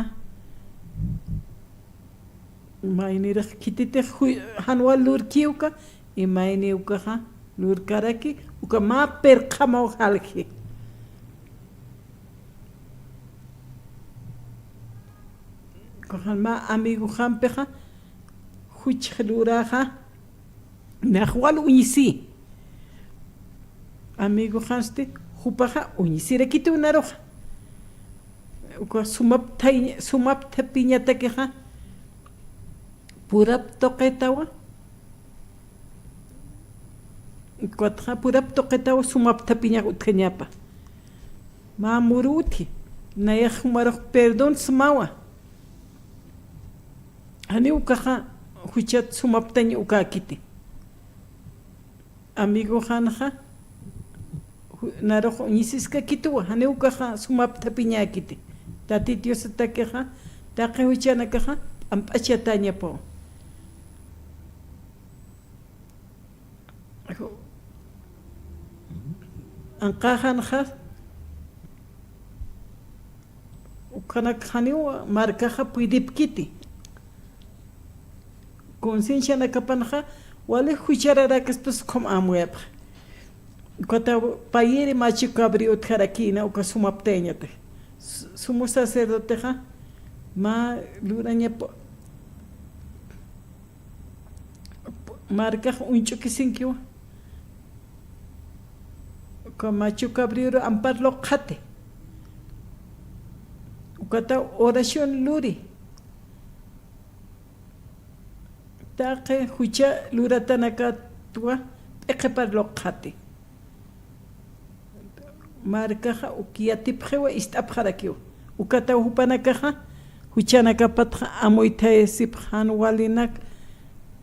ma iniraq kitite hanwal lurkiuka y ma iniukaja lurkaraki uka ma perqamaw halki ma amigo jampeja huchluraja nahual uñisi amigo janste hupaja uñisire quite una roja sumap tapiñata queja purap toquetawa cuatja purap toquetawa sumap tapiña utkeñapa ma muruti nayaj maroj perdón smawa Hani ukaja huchat sumaptaña ukakiti amigo janja narojo ñisiska kituwa hani ukaja sumapta piñakiti tati diosata keja taqe huchana kaja ampachataña po anqajanja ukana khaniwa markaja puidipkiti conciencia na kapanja wale huchararakas pues como amueb kota payere machi kabri utharakina uka sumapteñate sumo sacerdote ja ma luraña marca uncho que sinkiwa ko machu kabri amparlo khate ukata oración luri taqe hucha luratanaka tua eqeparlo qati markaja ukiatipjewa istapjarakiwa ukata hupanakaja huchanaka patja amoitae sipjan walinak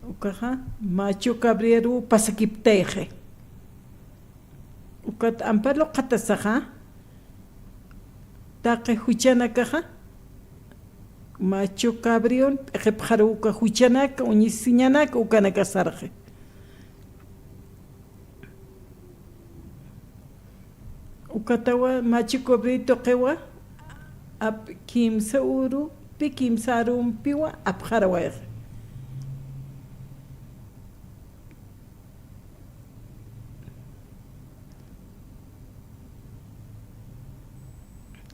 ukaja macho cabrieru pasakipteje ukata amparlo qatasaja taqe huchanakaja macho cabrión eqepjaruka huchanaka uñisiñanaka ukanaka sarje ukatawa macho cabrito qewa ap kimsa uru pi kimsa rumpiwa apjarawaje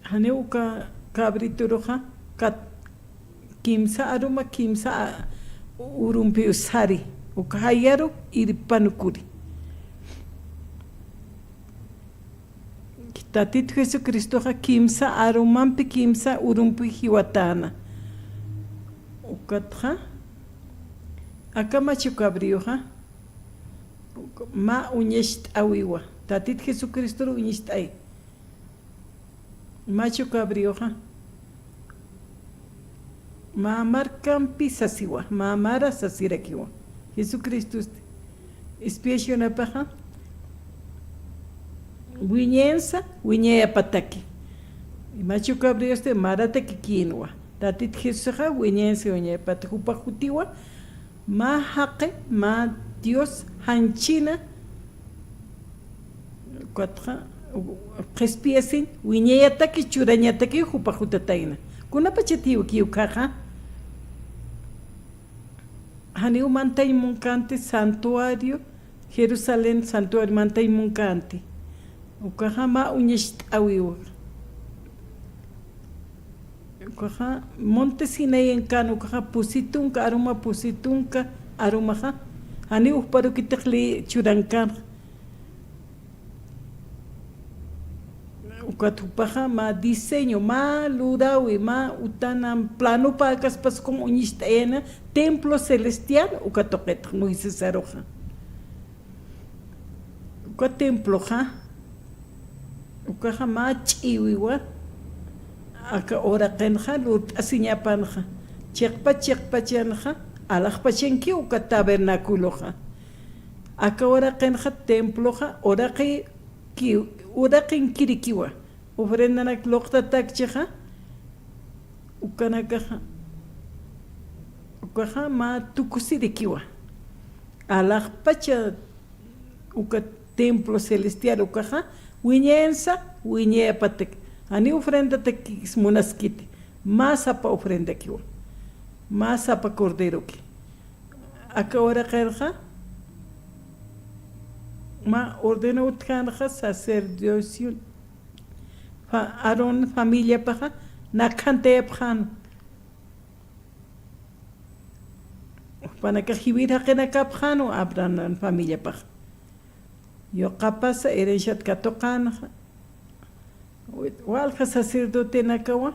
hane uka cabrito roja kat kimsa aruma kimsa urumpi usari ukahayaru iripanukuri kitatit Jesucristo ha kimsa arumampi kimsa urumpi hiwatana ukatha akamachu kabrioha ma uñesht awiwa tatit Jesucristo uñesht ay machu kabrioha Mamarkampi sasiwa, mamara sasirakiwa. Jesucristo especiona paja. Wiñensa, wiñea pataki. Y macho cabrio marate kikinwa. Tatit Jesuja, wiñensa, wiñea patakupa jutiwa. Ma haqe, ma Dios hanchina. Cuatra, Crespiasin, wiñea taki, churaña taki, jupa jutataina. Kuna pachatiwa kiukaja. Haniu mantay muncante santuario, Jerusalén santuario mantay muncante. Ukaja ma uñesht awiwa. Ukaja monte Sinai en kan ukaja pusitunka arumaja. Haniu paru kitakli churankan. Ukatupaja ma diseño, ma ludawi, ma utanam plano pagas pas como uñistena, templo celestial, ukatoket, Moisés Aroja. Templo ja, ukaja ma chiwiwa, aka ora kenja, lut asiñapanja, chekpa chanja, alajpachenki uka tabernáculo ja. Aka ora kenja templo ja, ora ki urakin kirikiwa ofrendanak lokta takcheja ukanakaja ukaja ma tukusirikiwa alajpacha uka templo celestial ukaja wiñensa wiñepatek ani ofrenda tekis munaskiti más apa ofrenda kiwa más apa cordero ki aka ora kerja ma ordena utkanja sacerdocio Aaron familia paja nakante pjan para que jibira que nakapjano abran familia paja yo capaz erenchat katokan wal sacerdote nakawa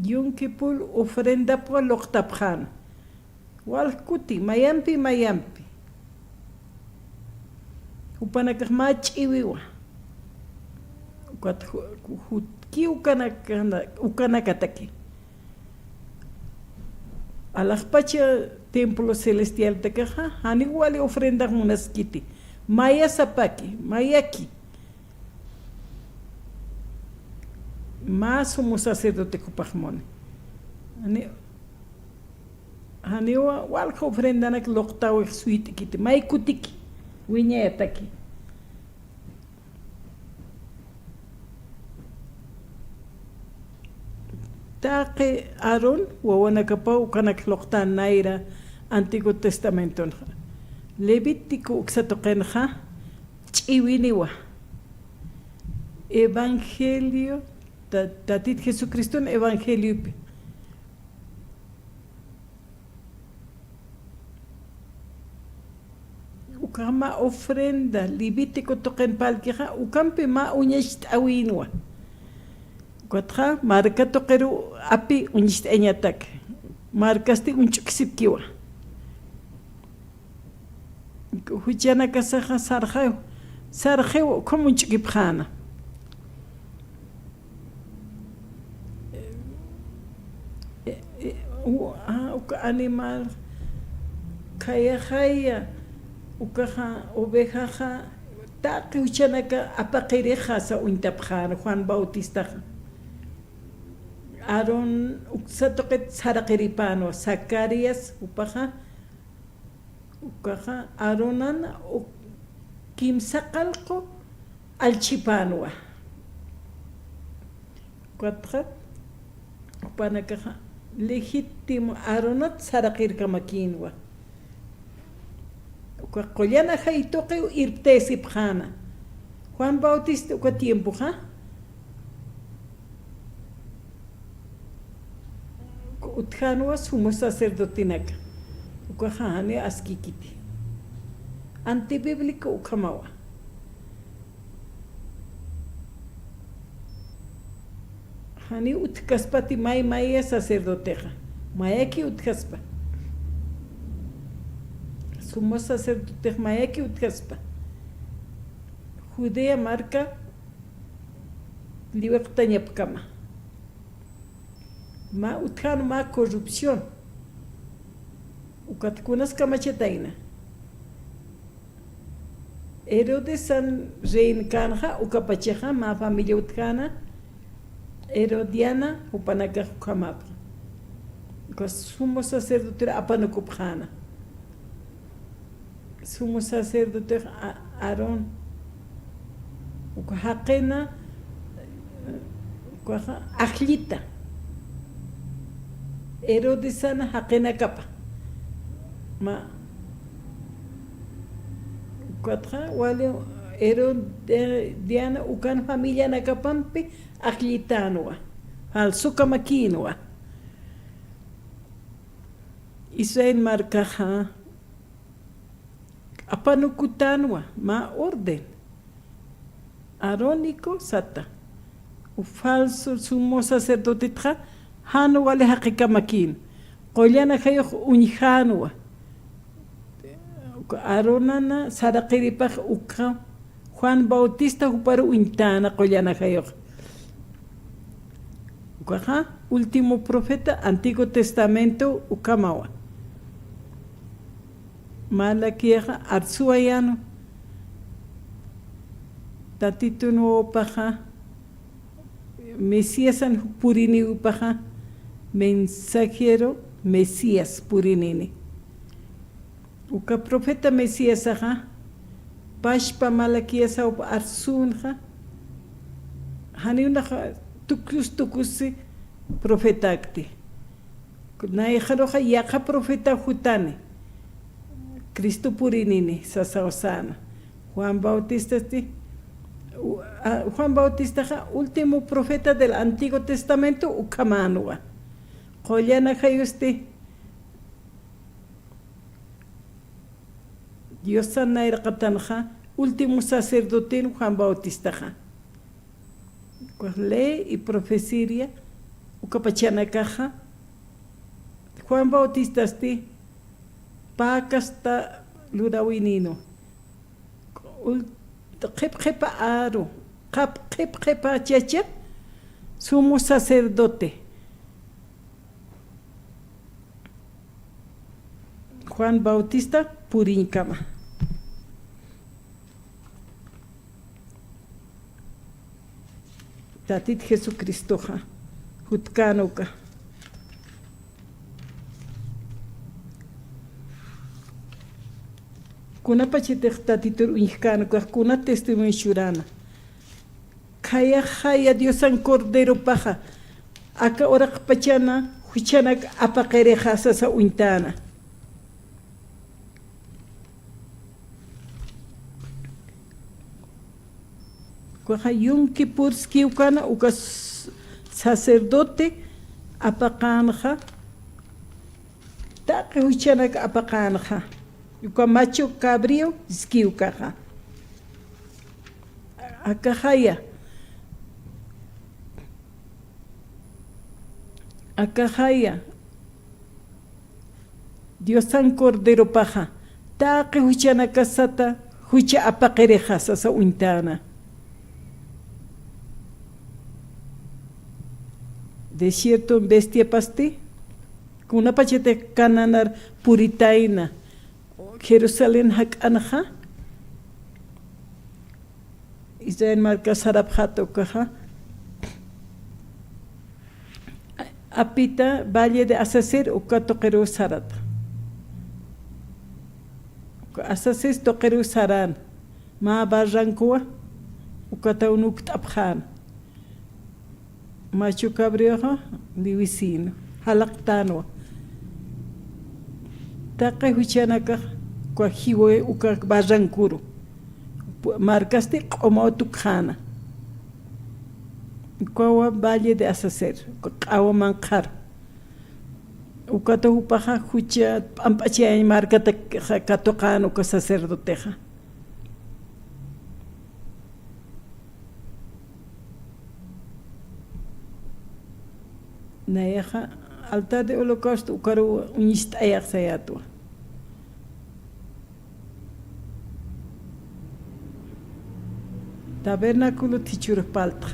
Yom Kippur ofrenda por loktapjan wal kuti mayampi upanakaj machiwiwa ki ukanakataki alajpacha templo celestial tekaja hani wali ofrenda munaskiti maya sapaki mayaki más como sacerdote kupajmone hani wal ofrenda nak loktaw suite kiti may kutiki wiñeta aquí. Taque Aaron, wawanakapau kanak loktan naira Antiguo Testamento. Levítico uxatokenja, chiwiniwa. Evangelio, tatit Jesucristo Evangelio. Ukama ofrenda Levítico token palkija ukampe ma uñest awinwa Cuatra marca toqueru api uñist eñatak marcasti unchuksipkiwa Huchana kasaja sarjeo como unchukipjana animal kaya ukaja ovejaja taqi uchanaka apaqireja sa uintapjana Juan Bautista Aaron uksatoqet saraqiripano Zacarías upaja ukaja Aaronan kimsaqalqo alchipanwa cuatro upanakaja legítimo Aaronat saraqirkamakinwa Collana jaitoque irtesi pjana Juan Bautista uka tiempo ja utjanwa sumo sacerdotinaka uka jane askikiti antibíblico ukamawa hani utkaspati maya sacerdoteja mayaki utkaspa sumo sacerdote mayaki utkaspa Judea marca libertañapkama ma utkan ma corrupción ukatkunas kamachetaina Herodes san rein kanja ukapacheja ma familia utkana Herodiana upanaka kamap sumo sacerdote apanukupjana sumo sacerdote Aarón ukahaqena ajlita Herodes sana haqena kapa ma cuatra wale Herodiana ukan familia nakapampi ajlitanwa al sukamakinwa Israel marcaja apanukutanwa ma orden arónico sata o falso sumo sacerdote tra hanu wale hakikamakin qollana khayo unjanwa aronana saraqiripaj ukha Juan Bautista uparo uintana qollana khayo último profeta Antiguo Testamento ukamawa Malaquiaja Arzuayano Tatito no paja Mesías an purini upaja mensajero Mesías purinini uka profeta Mesías aja Pashpa Malaquias au Arzunja Haniuna tukusi profetakti naijaroja yaja profeta jutane Cristo purinini sasaosana Juan Bautista último profeta del Antiguo Testamento ukamanua qollana jayusti Dios sanairqatanja último sacerdote Juan Bautista ley y profecía ukapachana caja Juan Bautista sti pakasta lurawinino qep aro qep chacha sumo sacerdote Juan Bautista purinkama Tatit Jesucristo Jutkanuka Kuna pachite tatitur uñkanuka kuna testimonio shurana Kaya Dios san cordero paja Aka orak pachana huchanak apaqereja sasa uintana Yom Kippur skiukana uka sacerdote apaqanja taqe huchanak apaqanja uka macho cabrío skiukaja akajaya Dios san cordero paja taqe huchanak sata hucha apaqereja sasa uintana Desierto bestia pasti, con una pachete cananar puritaina, Jerusalén hak anaja, Israel marca sarabhato kaja, apita valle de Asaser ukato keru sarat, Asaser tokeru saran, ma barrancua ukata unuk tapjan. Macho Cabrio divicino, halactano. Taque huchanaka, cuajiwe uka barrancuro. Marcaste como tucana. Cuawa valle de Asaser, cuawa mancar. Ukato upaja hucha ampachia y marcate catocano que sacerdoteja. Nayaja altar de holocausto ukaru unist ayak sayatua. Tabernáculo tichur paltra.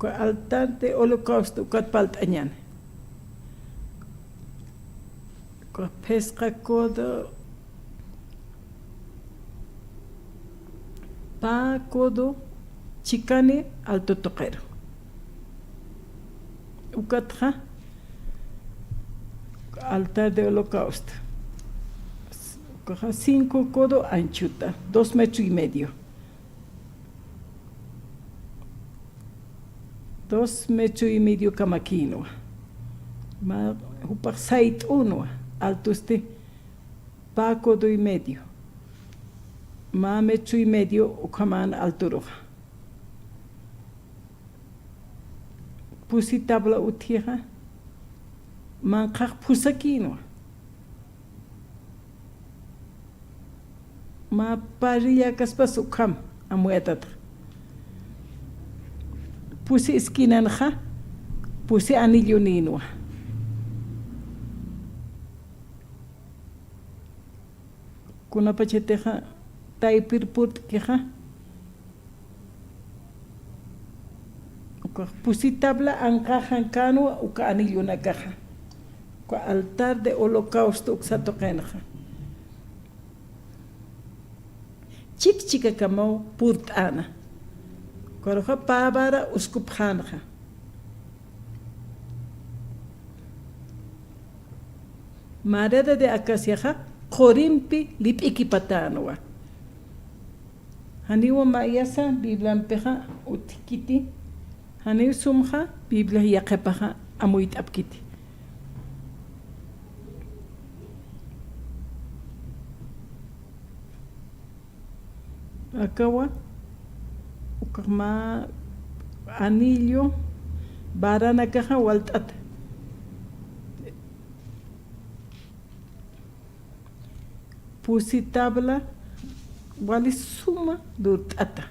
altar de holocausto katpaltañan. Pesca codo pa codo chicane alto toquero. Ukatja altar de holocausto. 5 codo anchuta, 2 metros y medio. 2 metros y medio camaquino. Ma upa sait uno, alto este, pa codo y medio. Ma metro y medio ucaman alto roja. Pusi tabla utieja, mancaj pusaquino. Ma parilla caspas ucam, amuetat. Pusi esquinanja, pusi anillo ninua. Kuna pacheteja, taipir put queja. Pusi tabla ancajan cano uka anillo na caja. Altar de holocausto uxatokenja. Chica kamau purt ana. Koroja pabara uskupjanja. Mareda de acaciaja, jorimpi lip ikipatanoa. Haniwa mayasa biblampeja utikiti. Hani sumja biblia yaqepaja amuit apkiti. Akawa ukama anillo barana caja waltat. Pusi tabla wali suma durtata.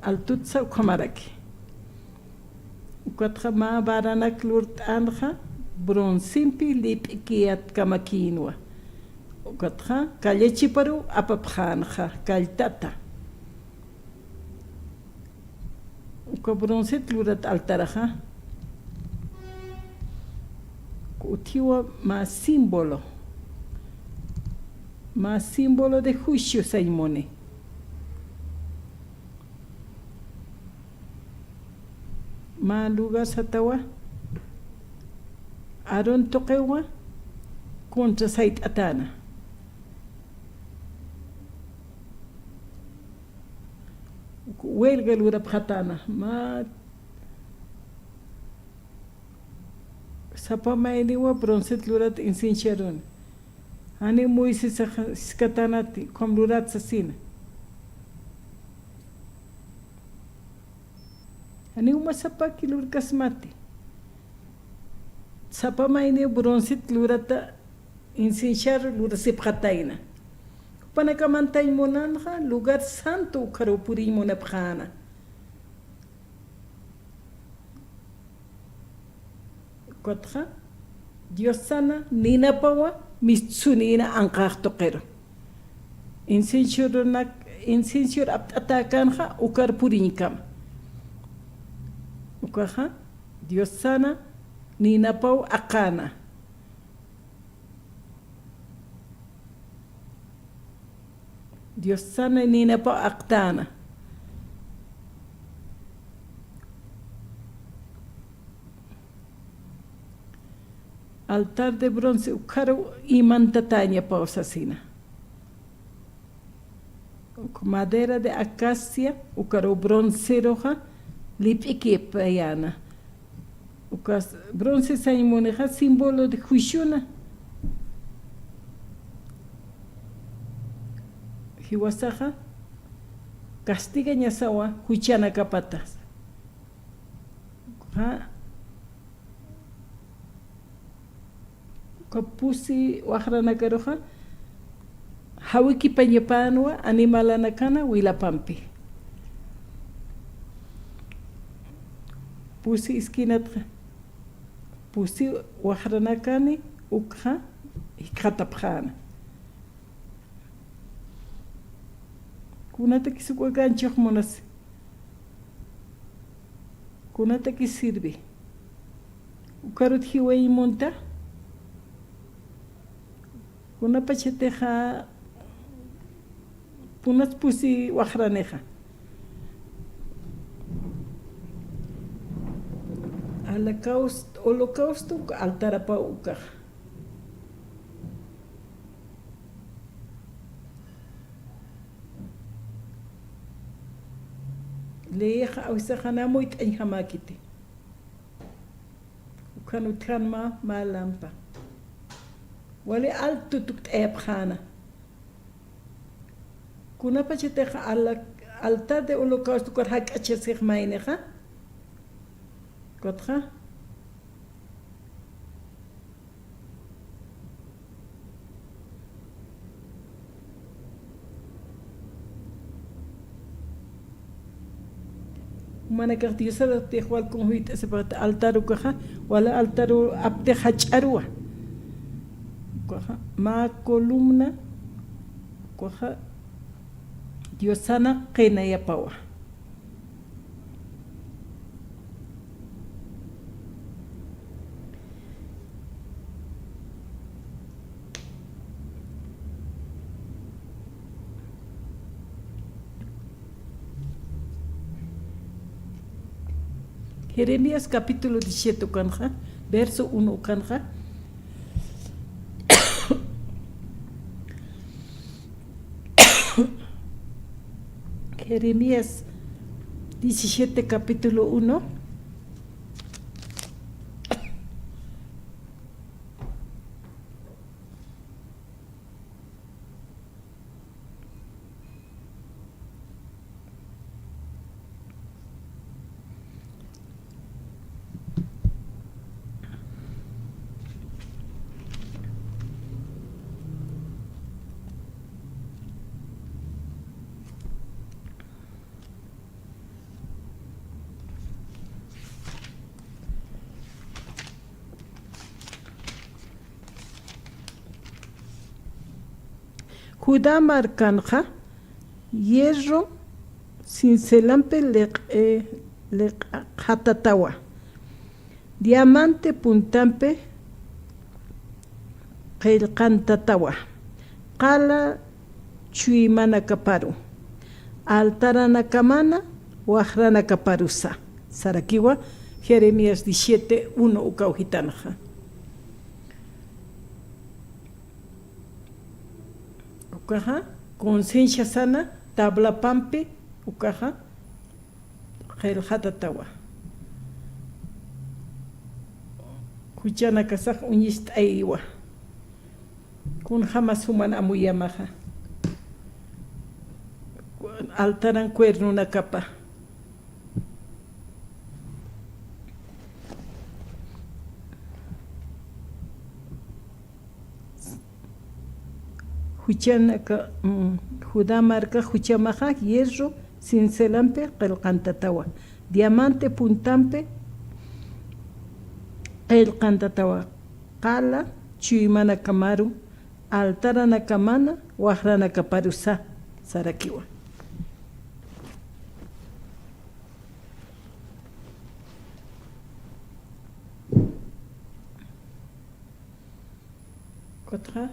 Altutsa ukamaraki. Ukatra ma barana klurt anja bronzimpi lip ikiat kamakinwa. Ukatra kallechiparu apapjanja kaltata. Ukabronzit lurat altaraja. Utiwa más símbolo de juicio saimone. Ma lugar satawa aron toquewa contra sait atana. Huelga lura pratana ma sapa mailiwa bronzet lurat insincharon. Ani muisi skatanati kom lurat sasina. Ani uma sapa ki lur kasmati. Sapa maini bronzit lurata insinchar lurasip khataina. Panakamantay monanja lugar santo karupuri monapkhana. Kotra Dios sana nina pawa mitsunina angkar toqero. Insinchur atakanja ukar purinkam. Ukaja Dios sana nina paw akana. Dios sana nina paw aktana. Altar de bronce ukaro imantatanya pausasina. Madera de acacia ukaro bronce roja lip ikepayana. Ukas bronce saimoneja símbolo de juiciona. Hiwasaja castiga nyasawa huichana kapatas. Kapusi wahrana karoja hawiki panyapanwa animalana kana wilapampi. Pusi iskinatra pusi wahrana kani ukha ikatapkhana. Kunata kisukwa ganchok monasi. kunata que sirve. Ukarut hiway monta. Kuna pacheteja punas pusi wajraneja. Holocausto altarapa ukaj. Leja awisajana muy enjamakiti. Ukanutranma malampa. Wale alto tuk ebjana. Kuna pacheteja altar de holocausto korhak achesig maineja. Kotja. Mana cartiosa de igual con huit ese para altaru caja wala altaru apte hacharua caja ma columna caja diosana qena ya pawa Jeremías capítulo 17 canja, verso 1 canja. Jeremías 17 capítulo 1. Judá marcanja, hierro, cincelampe le hatatawa, diamante puntampe, qilqantatawa, qala chuimana kaparu, altarana kamana, wajrana kaparusa. Sarakiwa, Jeremías 17, 1 ukauhitanja. Ukaja, conciencia sana, tabla pampe, ukaja, gel hatatawa. Kuchana kasaj unyist aiwa. Kun jamás human amuyamaja. Altaran cuerno una capa. Huchanaka Judá marca huchamaja hierro cincelampe qilqantatawa diamante puntampe qilqantatawa qala chuimana kamaru altarana kamana wajrana kaparusa sarakiwa Kotra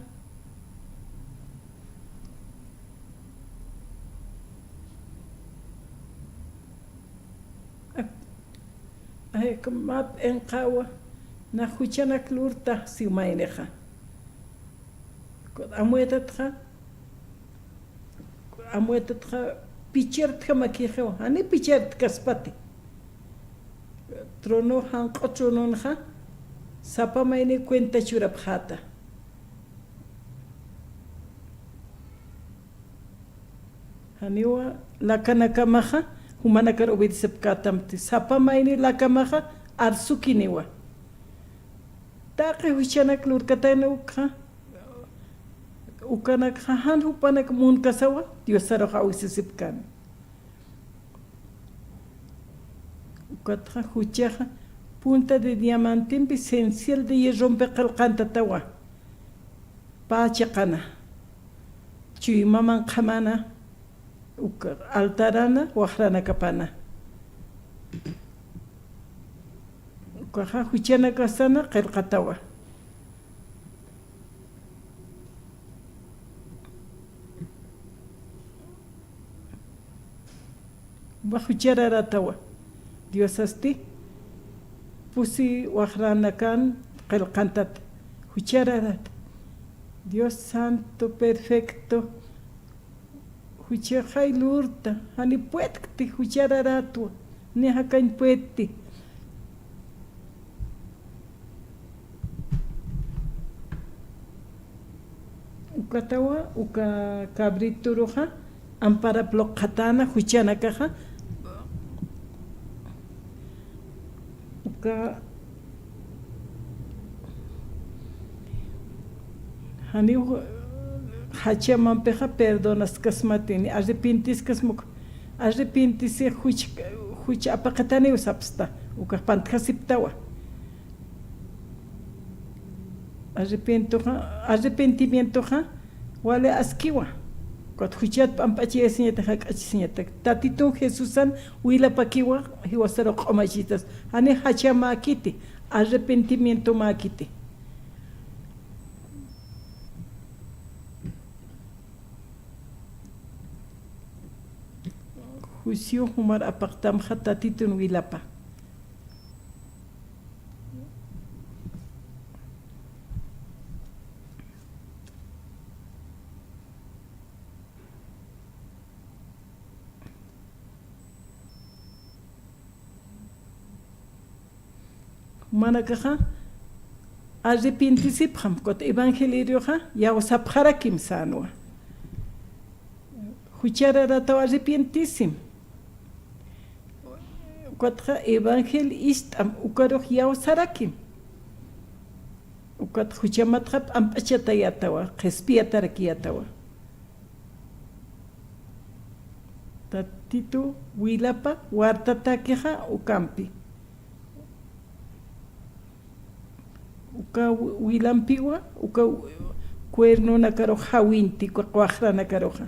ay map en qawa na huchana klurta si maineja amuetatja pichert makijo ani pichert kaspati trono han qochononja sapa maine cuenta churapjata haniwa la kanakamaja humanakar obedisep katamti sapa maini la kamaja arsukiniwa taqe huchanak lurkatana ukanak han hupanak mun kasawa diosaro hauisip kan ukatra huchaja punta de diamante esencial de rompe qalqantatawa pachaqana chimaman qhamana altarana wajrana kapana ukaja huchana kasana qillqatawa. Huchararatawa. Dios asti pusi waqranakan qillqantat huchararat. Dios santo perfecto. Huchajay lurta, hani puetkti huchararatua, ni hakan puetti. Ukatawa, uka cabrito roja, ampara bloqatana, huchana caja. Uka hani hacha mampeja perdonas kasmatini arrepintis kasmuk arrepintisi huch apaqatani usapsta uka pantkasiptawa arrepentimiento wale askiwa kot huchat pampachi esiñeta hakachisiñeta tatitun Jesusan huila pakiwa hiwasaro qomachitas hani hacha makiti arrepentimiento makiti. Juicio humar apaktam hatatitun wilapa. Manakaha arrepintisipam kot evangelio ha yawsapjarakim sanwa. Huchararataw arrepintisim. Ukatja evangelistam ukaruj yawsarakim. Ukat huchamatjap ampachatayatawa, qespiatarakiyatawa. Tatitu wilapa wartatakeja ukampi. Uka wilampiwa, uka cuerno nakaroja hawinti, kwajra nakaroja.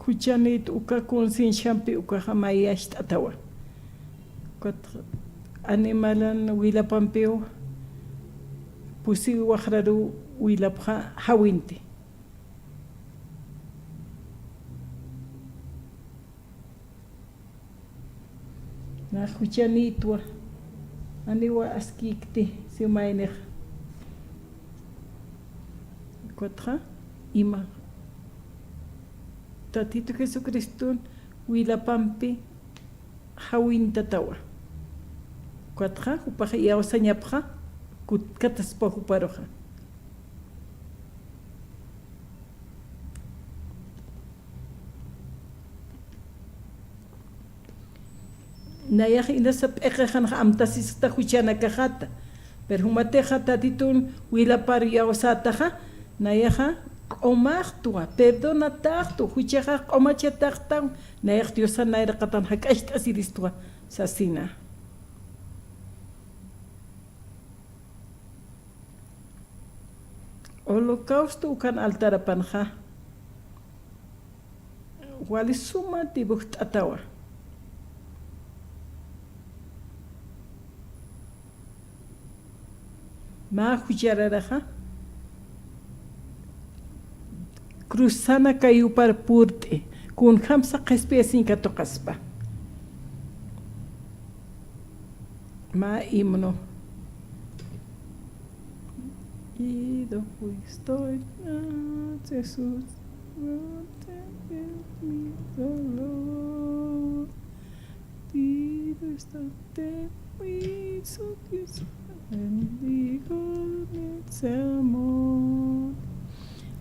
Huchanit uka concienciampi uka hamayashtatawa. Kot animalan wilapampeo pusi wajraru wilapja hawinti. Na huchanitwa aniwa askikti siumaineh. Kotra ima Tatito Jesucristo wilapampi hawintatawa. Kuatra upaja yawsañapja kutkataspa uparoja. Nayaj inasap ekejan amtasista huchana kajata. Pero humateja tatitun wilapar yawsataja nayaja Omachtua, perdona tachtu, huchaja omacha tachtan, naech diosa naira katan hakashta asiristua, sasina. Holocausto ukan altarapanja. Wali suma tibuht atawa. Ma huchararaja. Cruzana caiu para purte, com hamsa qespiasin katokaspa. Ma himno. Ido estoy a Jesús, no te mi dolor. Ido estate mi Dios, bendigo ese amor.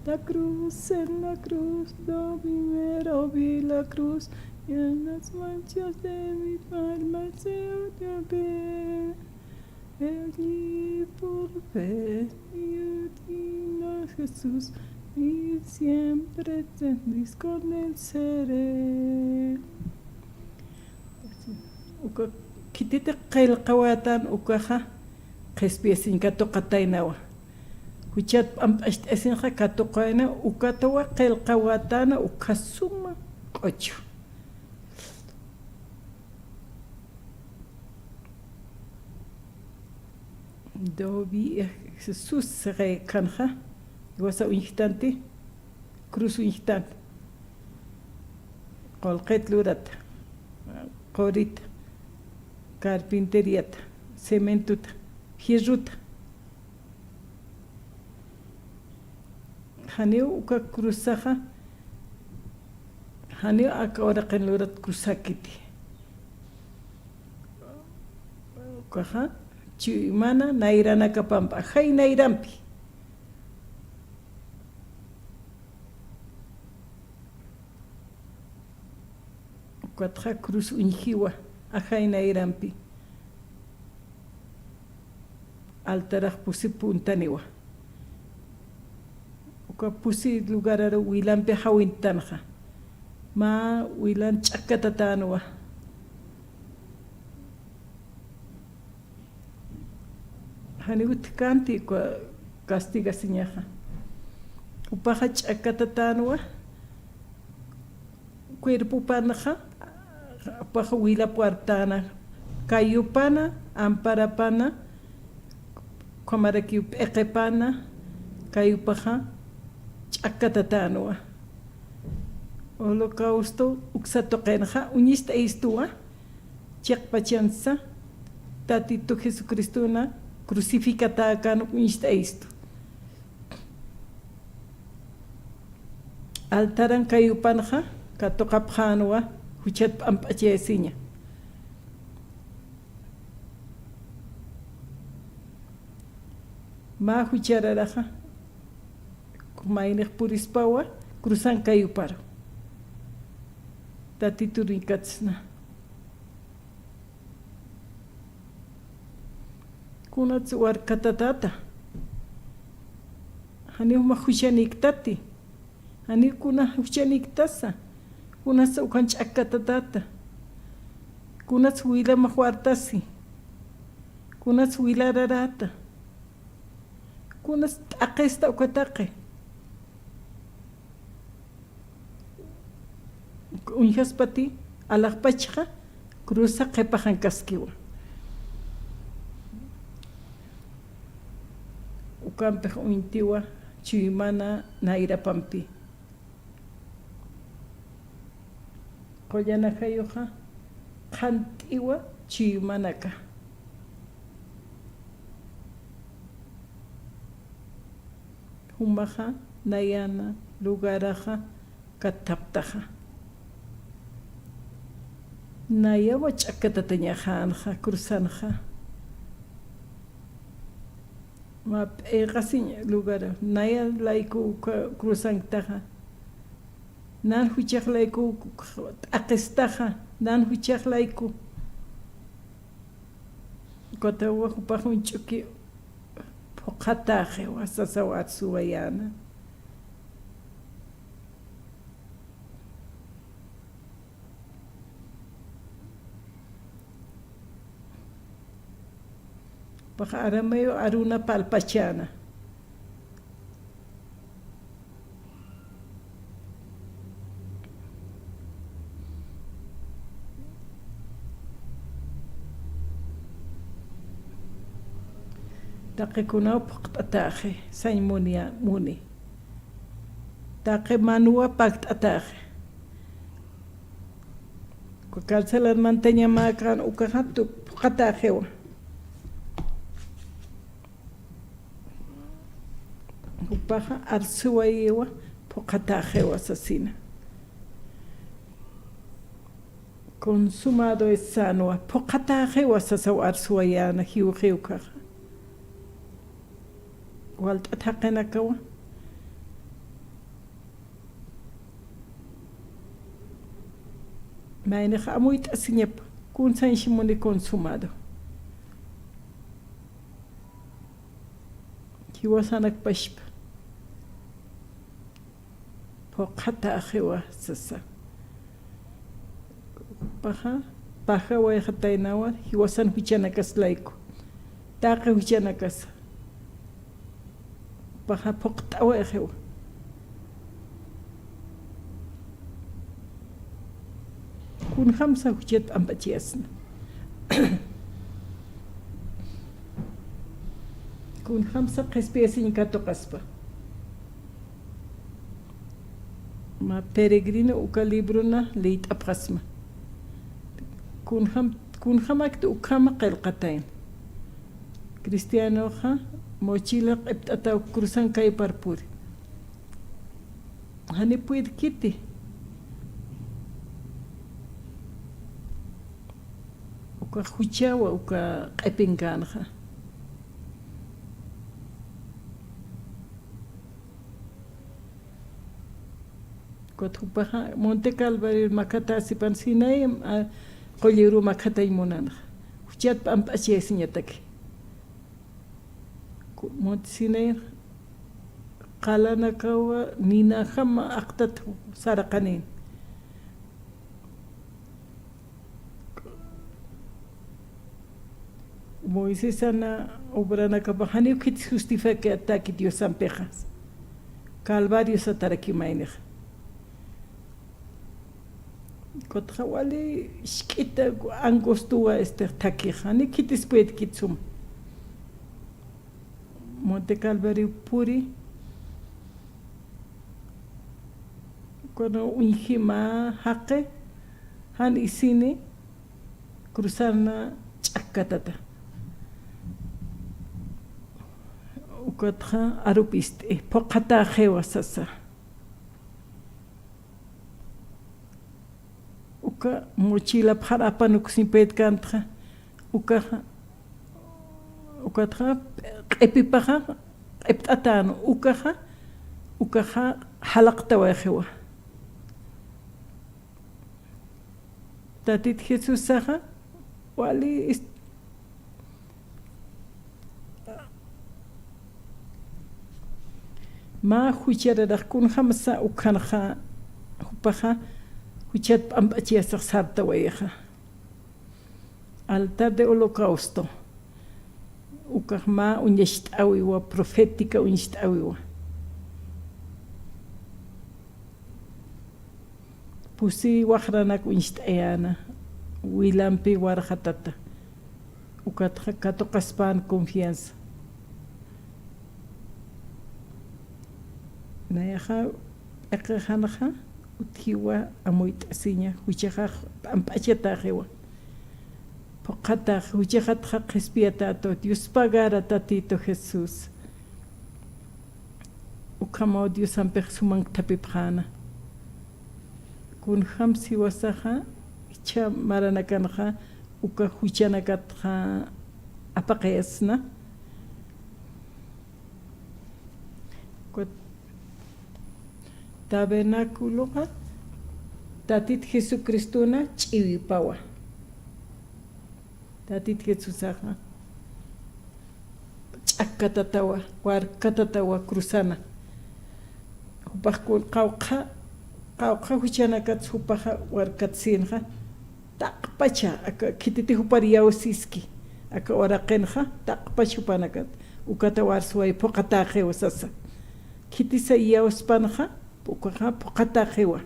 La cruz, en la cruz, lo primero vi la cruz, y en las manchas de mi alma se ve. Allí por fe, y a Jesús, y siempre tendréis con él seré. Uka kitite qilqawatan ukaja, qespiasin katokatainawa. huchat esinja katuqayna ukatawa qillqawatana ukasuma q'uchu. Dobi Jesús se canja, goza un instante, cruz un instante. Colquet lurat, corita, carpinteriata, cementuta, hierruta. Haneu uka cruzaja, haneu ahora que lurat cruzakiti. Ukaja. Chimana nairana kapampa, hay nairampi. Cuatro cruz unjiwa, ajay nairampi. Altaraj pusi puntaniwa. Uka pusi lugar ara wilampe hawintanja. Ma wilan chakatatanwa. Haniut kanti ko castiga siñaja. Upaja chakatatanwa. Cuerpo panaja. Upaja huila puartana. Cayupana, amparapana. Comaraki equepana. Cayupaja chakatatanwa. Holocausto uxatokenja. Unista istua. Chakpachanza. Tatito Jesucristo na. Crucificata acá no consta isto. Altaran cayupanja, catocapjanua, huchat ampachesiña. Ma huchararaja, kumainech purispawa, cruzan cayuparo. Tatituricatsna. Kunat war katatata. Hani uma huchanik tati. Hani kuna huchanik tasa. Kunat sa ukanch akatatata. Kunat huila mahwartasi. Kunat huila rarata. Kunat akesta ukatake. Unjas pati alakpachja cruza kepajan kaskiwa. Ukampe uintiwa chimana nairapampi. Koyana kayoja kantiwa chimanaka. Humaja nayana lugaraja kataptaja. Nayawa chakatateñaja anja cruzanja. Map casi lugar naya laiku cruzan taja nan huchak laiku akestaja nan huchak laiku kota wa hupahun chuki pokataje wa sasawat suwayana Baka aramayo aruna palpachana. Take kunao pakataje, saimonia muni. Take manua pakataje. Kukalsalan manteña makan ukahatu pakatajewa. Upaja arsuayewa pokatajewa asesina. Consumado es sano, pokatajewa sasaw arsuayana hiukaja. Walt atakenakawa. Maineja amuit asiñep kun sanshimoni consumado. Hiwasanak pashpa. Pokatajewa sasa. Paja wayjatainawa hiwasan huchanakas laiko. Taqa huchanakas. paja poqtawa ejewa. Kun hamsa hujet ambachesna. Kun hamsa qespiasin katokaspa. Ma peregrino uka librona leit apqasma. Kun hamak tu ukama qelqatain. Cristiano ha mochila qeptata cruzan kay parpuri. Hani puid kiti. Uka huchawa uka qepinganha. Kotupaha Monte Calvario makata sipan sinay qoliru makatay monana. Huchat pampache sinyataki. Monte sinay qalana kawa nina khama aqtat saraqanin. Moisés ana obrana kabahani kit justifica que ataque Dios ampejas. Calvario sataraki mainer. Kothawali shkita angostua takihani kitis puede kitsum. Monte Calvario puri. Cuando unjima haqe han isini cruzarna chakatata. Ukatha arupiste poqata khewasasa. Uka mochila pharapan uksinpet kantra uka ukatha epipaha eptatan ukaha halaqta wa khewa. Tatit Jesus saha wali ma huchara kun khamsa ukhanha hupaha huchat ambachia sarta weja altar de holocausto ukahma unyeshtawi wa profética unyeshtawi wa pusi wahranak unyeshtayana wilampi warhatata ukatha katokaspan confianza nayaha ekhanha utiwa amoit asinya huchaha ampacheta hewa poqata huchahat respiata to Dios pagara tatito Jesús ukamo Dios ampersumang tapiprana kun hamsi wasaha cha maranakanha uka huchanakatha apaqesna tabernáculo tatit Jesucristo na chiwipawa tatit Jesusaha chakatatawa warkatatawa cruzana hupakul qawqa huchanakat hupaha warkatsinha taqpacha aka kititi hupariawsiski aka waraqenha taqpacha hupanakat ukata warsuay poqataje wasasa kitisa iawspanha ukaha poqata hewa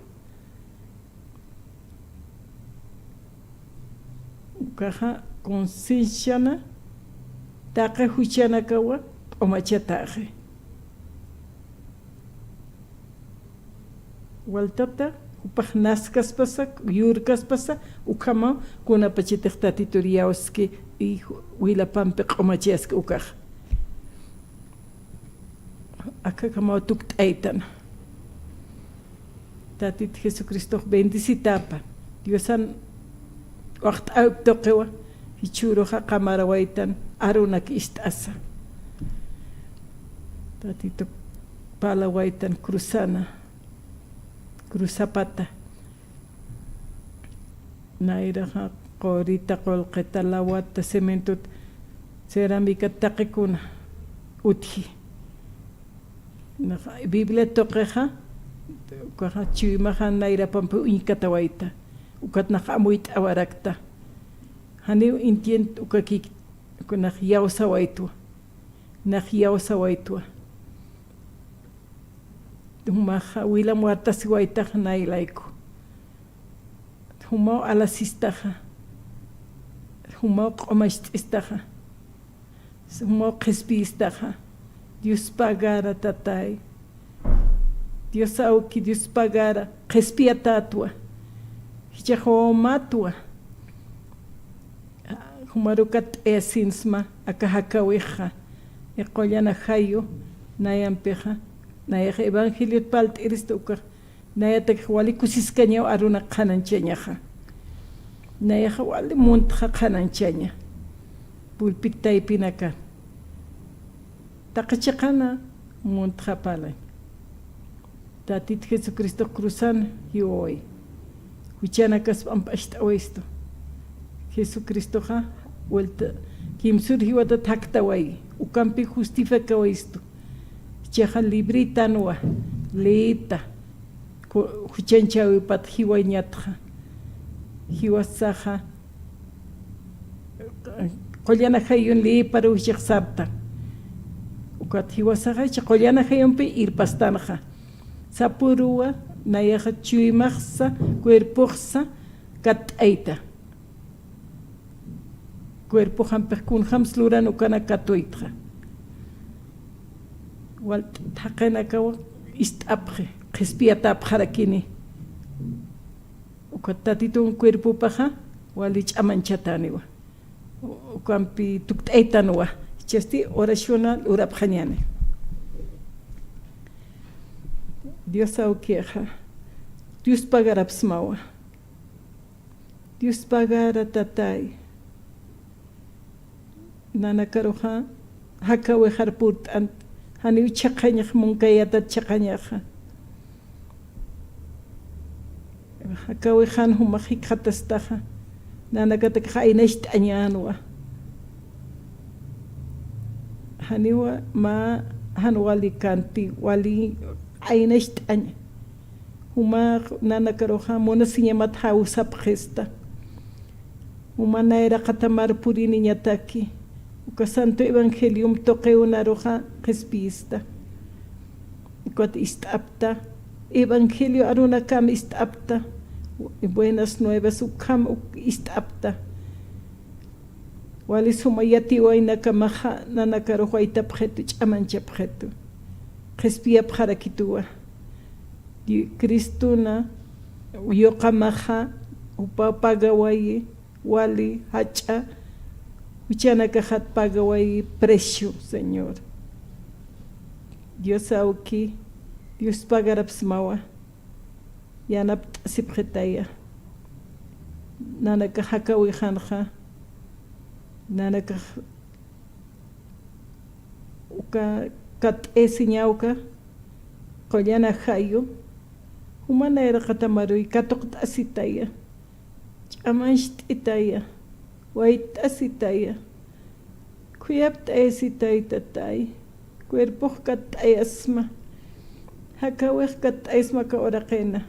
ukaha conscientiana taqa huchana kawa omachataje waltata upah naskas pasa yurkas pasa ukama kuna pachitesta titoriauski y wila pampe omachiaski ukaha aka kama tuktaitan tatit Jesucristo bendicitapa Diosan waqt toqewa hichuroja qamarawaitan arunak istasa tatito palawaitan cruzapata nairaja qorita qolqetalawata cementut cerámica taqikuna uthi na Biblia toqeja ukaha chiwimahan naira pampu inkatawaita ukat nakamuit awarakta hani intient ukakik kunah yawsawaitua Humaja wila muerta si guaitaja nailaiko. Humao alasistaja. Humao qomashtistaja. Humao qespistaja. Dios pagara tatay. Dios auki Dios pagara. Qespia tatua. Hichajo matua. Humarukat esinsma akahakaweja. Eqollana hayo nayampeja. Naya evangelio palt iristuka. Naya tekwali kusiskaña aruna qananchañaja. Naya wali muntja qananchaña. Pulpitay pinaka. Taqachaqana muntja palay. Tatit Jesucristo cruzan yoy. Huchanakas ampashta oesto. Jesucristo ha vuelta. Kim surgiwata taktaway. Ukampi justifica oesto. Chaja librita noa. Leita. Huchanchawi pat hiwanyatja. Hiwasaja. Qollana hayun lee para uchaxapta. Ukat hiwasaja qollana hayun pe irpastanja. Sapurua nayaja chuimaxa cuerpoxa kat aita. Cuerpo hampekun hamsluran ukana katoitra. Wal taqena kawa istapje. Qespiata apjarakini. Ukatatito un cuerpo paja, walich amanchataniwa. Ukampi tuktaitanwa. Chesti oracional urapjaniane. Dios auqueja. Dios pagará psmawa. Dios pagará tatay. Nana karoja. Hakawe harpurt ant. Hani uchaqañaj munkayata chaqañaja. Hakawe han humajik hatastaja. Nana katak hainest añanwa. Haniwa ma hanwali kanti wali ainest aña. Huma nana karoja mona sinyamat hausap gesta. Huma naera katamar purini ñataki. Uka santo evangelium toque una roja respista. Ukat istapta. Evangelio aruna kam istapta. Buenas nuevas ukam istapta. Wali sumayati waina kamaha nana karoja itapjetu chamanchapjetu. Respia pjarakitua. Kristuna uyokamaha upapagawayi wali hacha. Uchana kajat pagaway precio, Señor. Dios auki, Dios pagará psmawa. Yanap sipjetaya. Nana kahakawi hanja. Nana kah uka kat esinyauka. Kolyana hayo. Humana era katamaru y katok asitaya. Chamanst itaya. Wait asitaya. Kuyap asitay tatay. Cuerpo kat asma. Hakaweh kat asma ka orakena.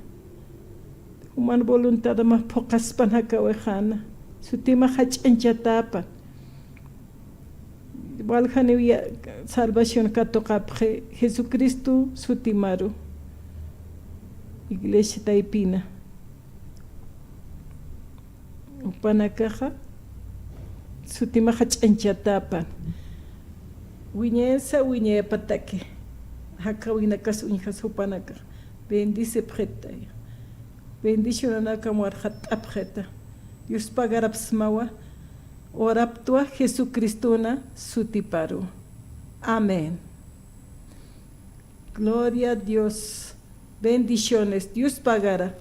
Human voluntad ma pokaspan hakawehana. Sutima hach enchatapa. Walhanewia salvación katokapje. Jesucristo sutimaru. Iglesia taipina. Upanakaja. Sutima hach enchatapan. Wiñesa wiñe patake. Hakawina kas unjas upanaka. Bendice pretaya. Bendición anakamwarhat apjeta. Dios pagará psmawa. Oraptua Jesucristuna sutiparu. Amén. Gloria a Dios. Bendiciones. Dios pagará.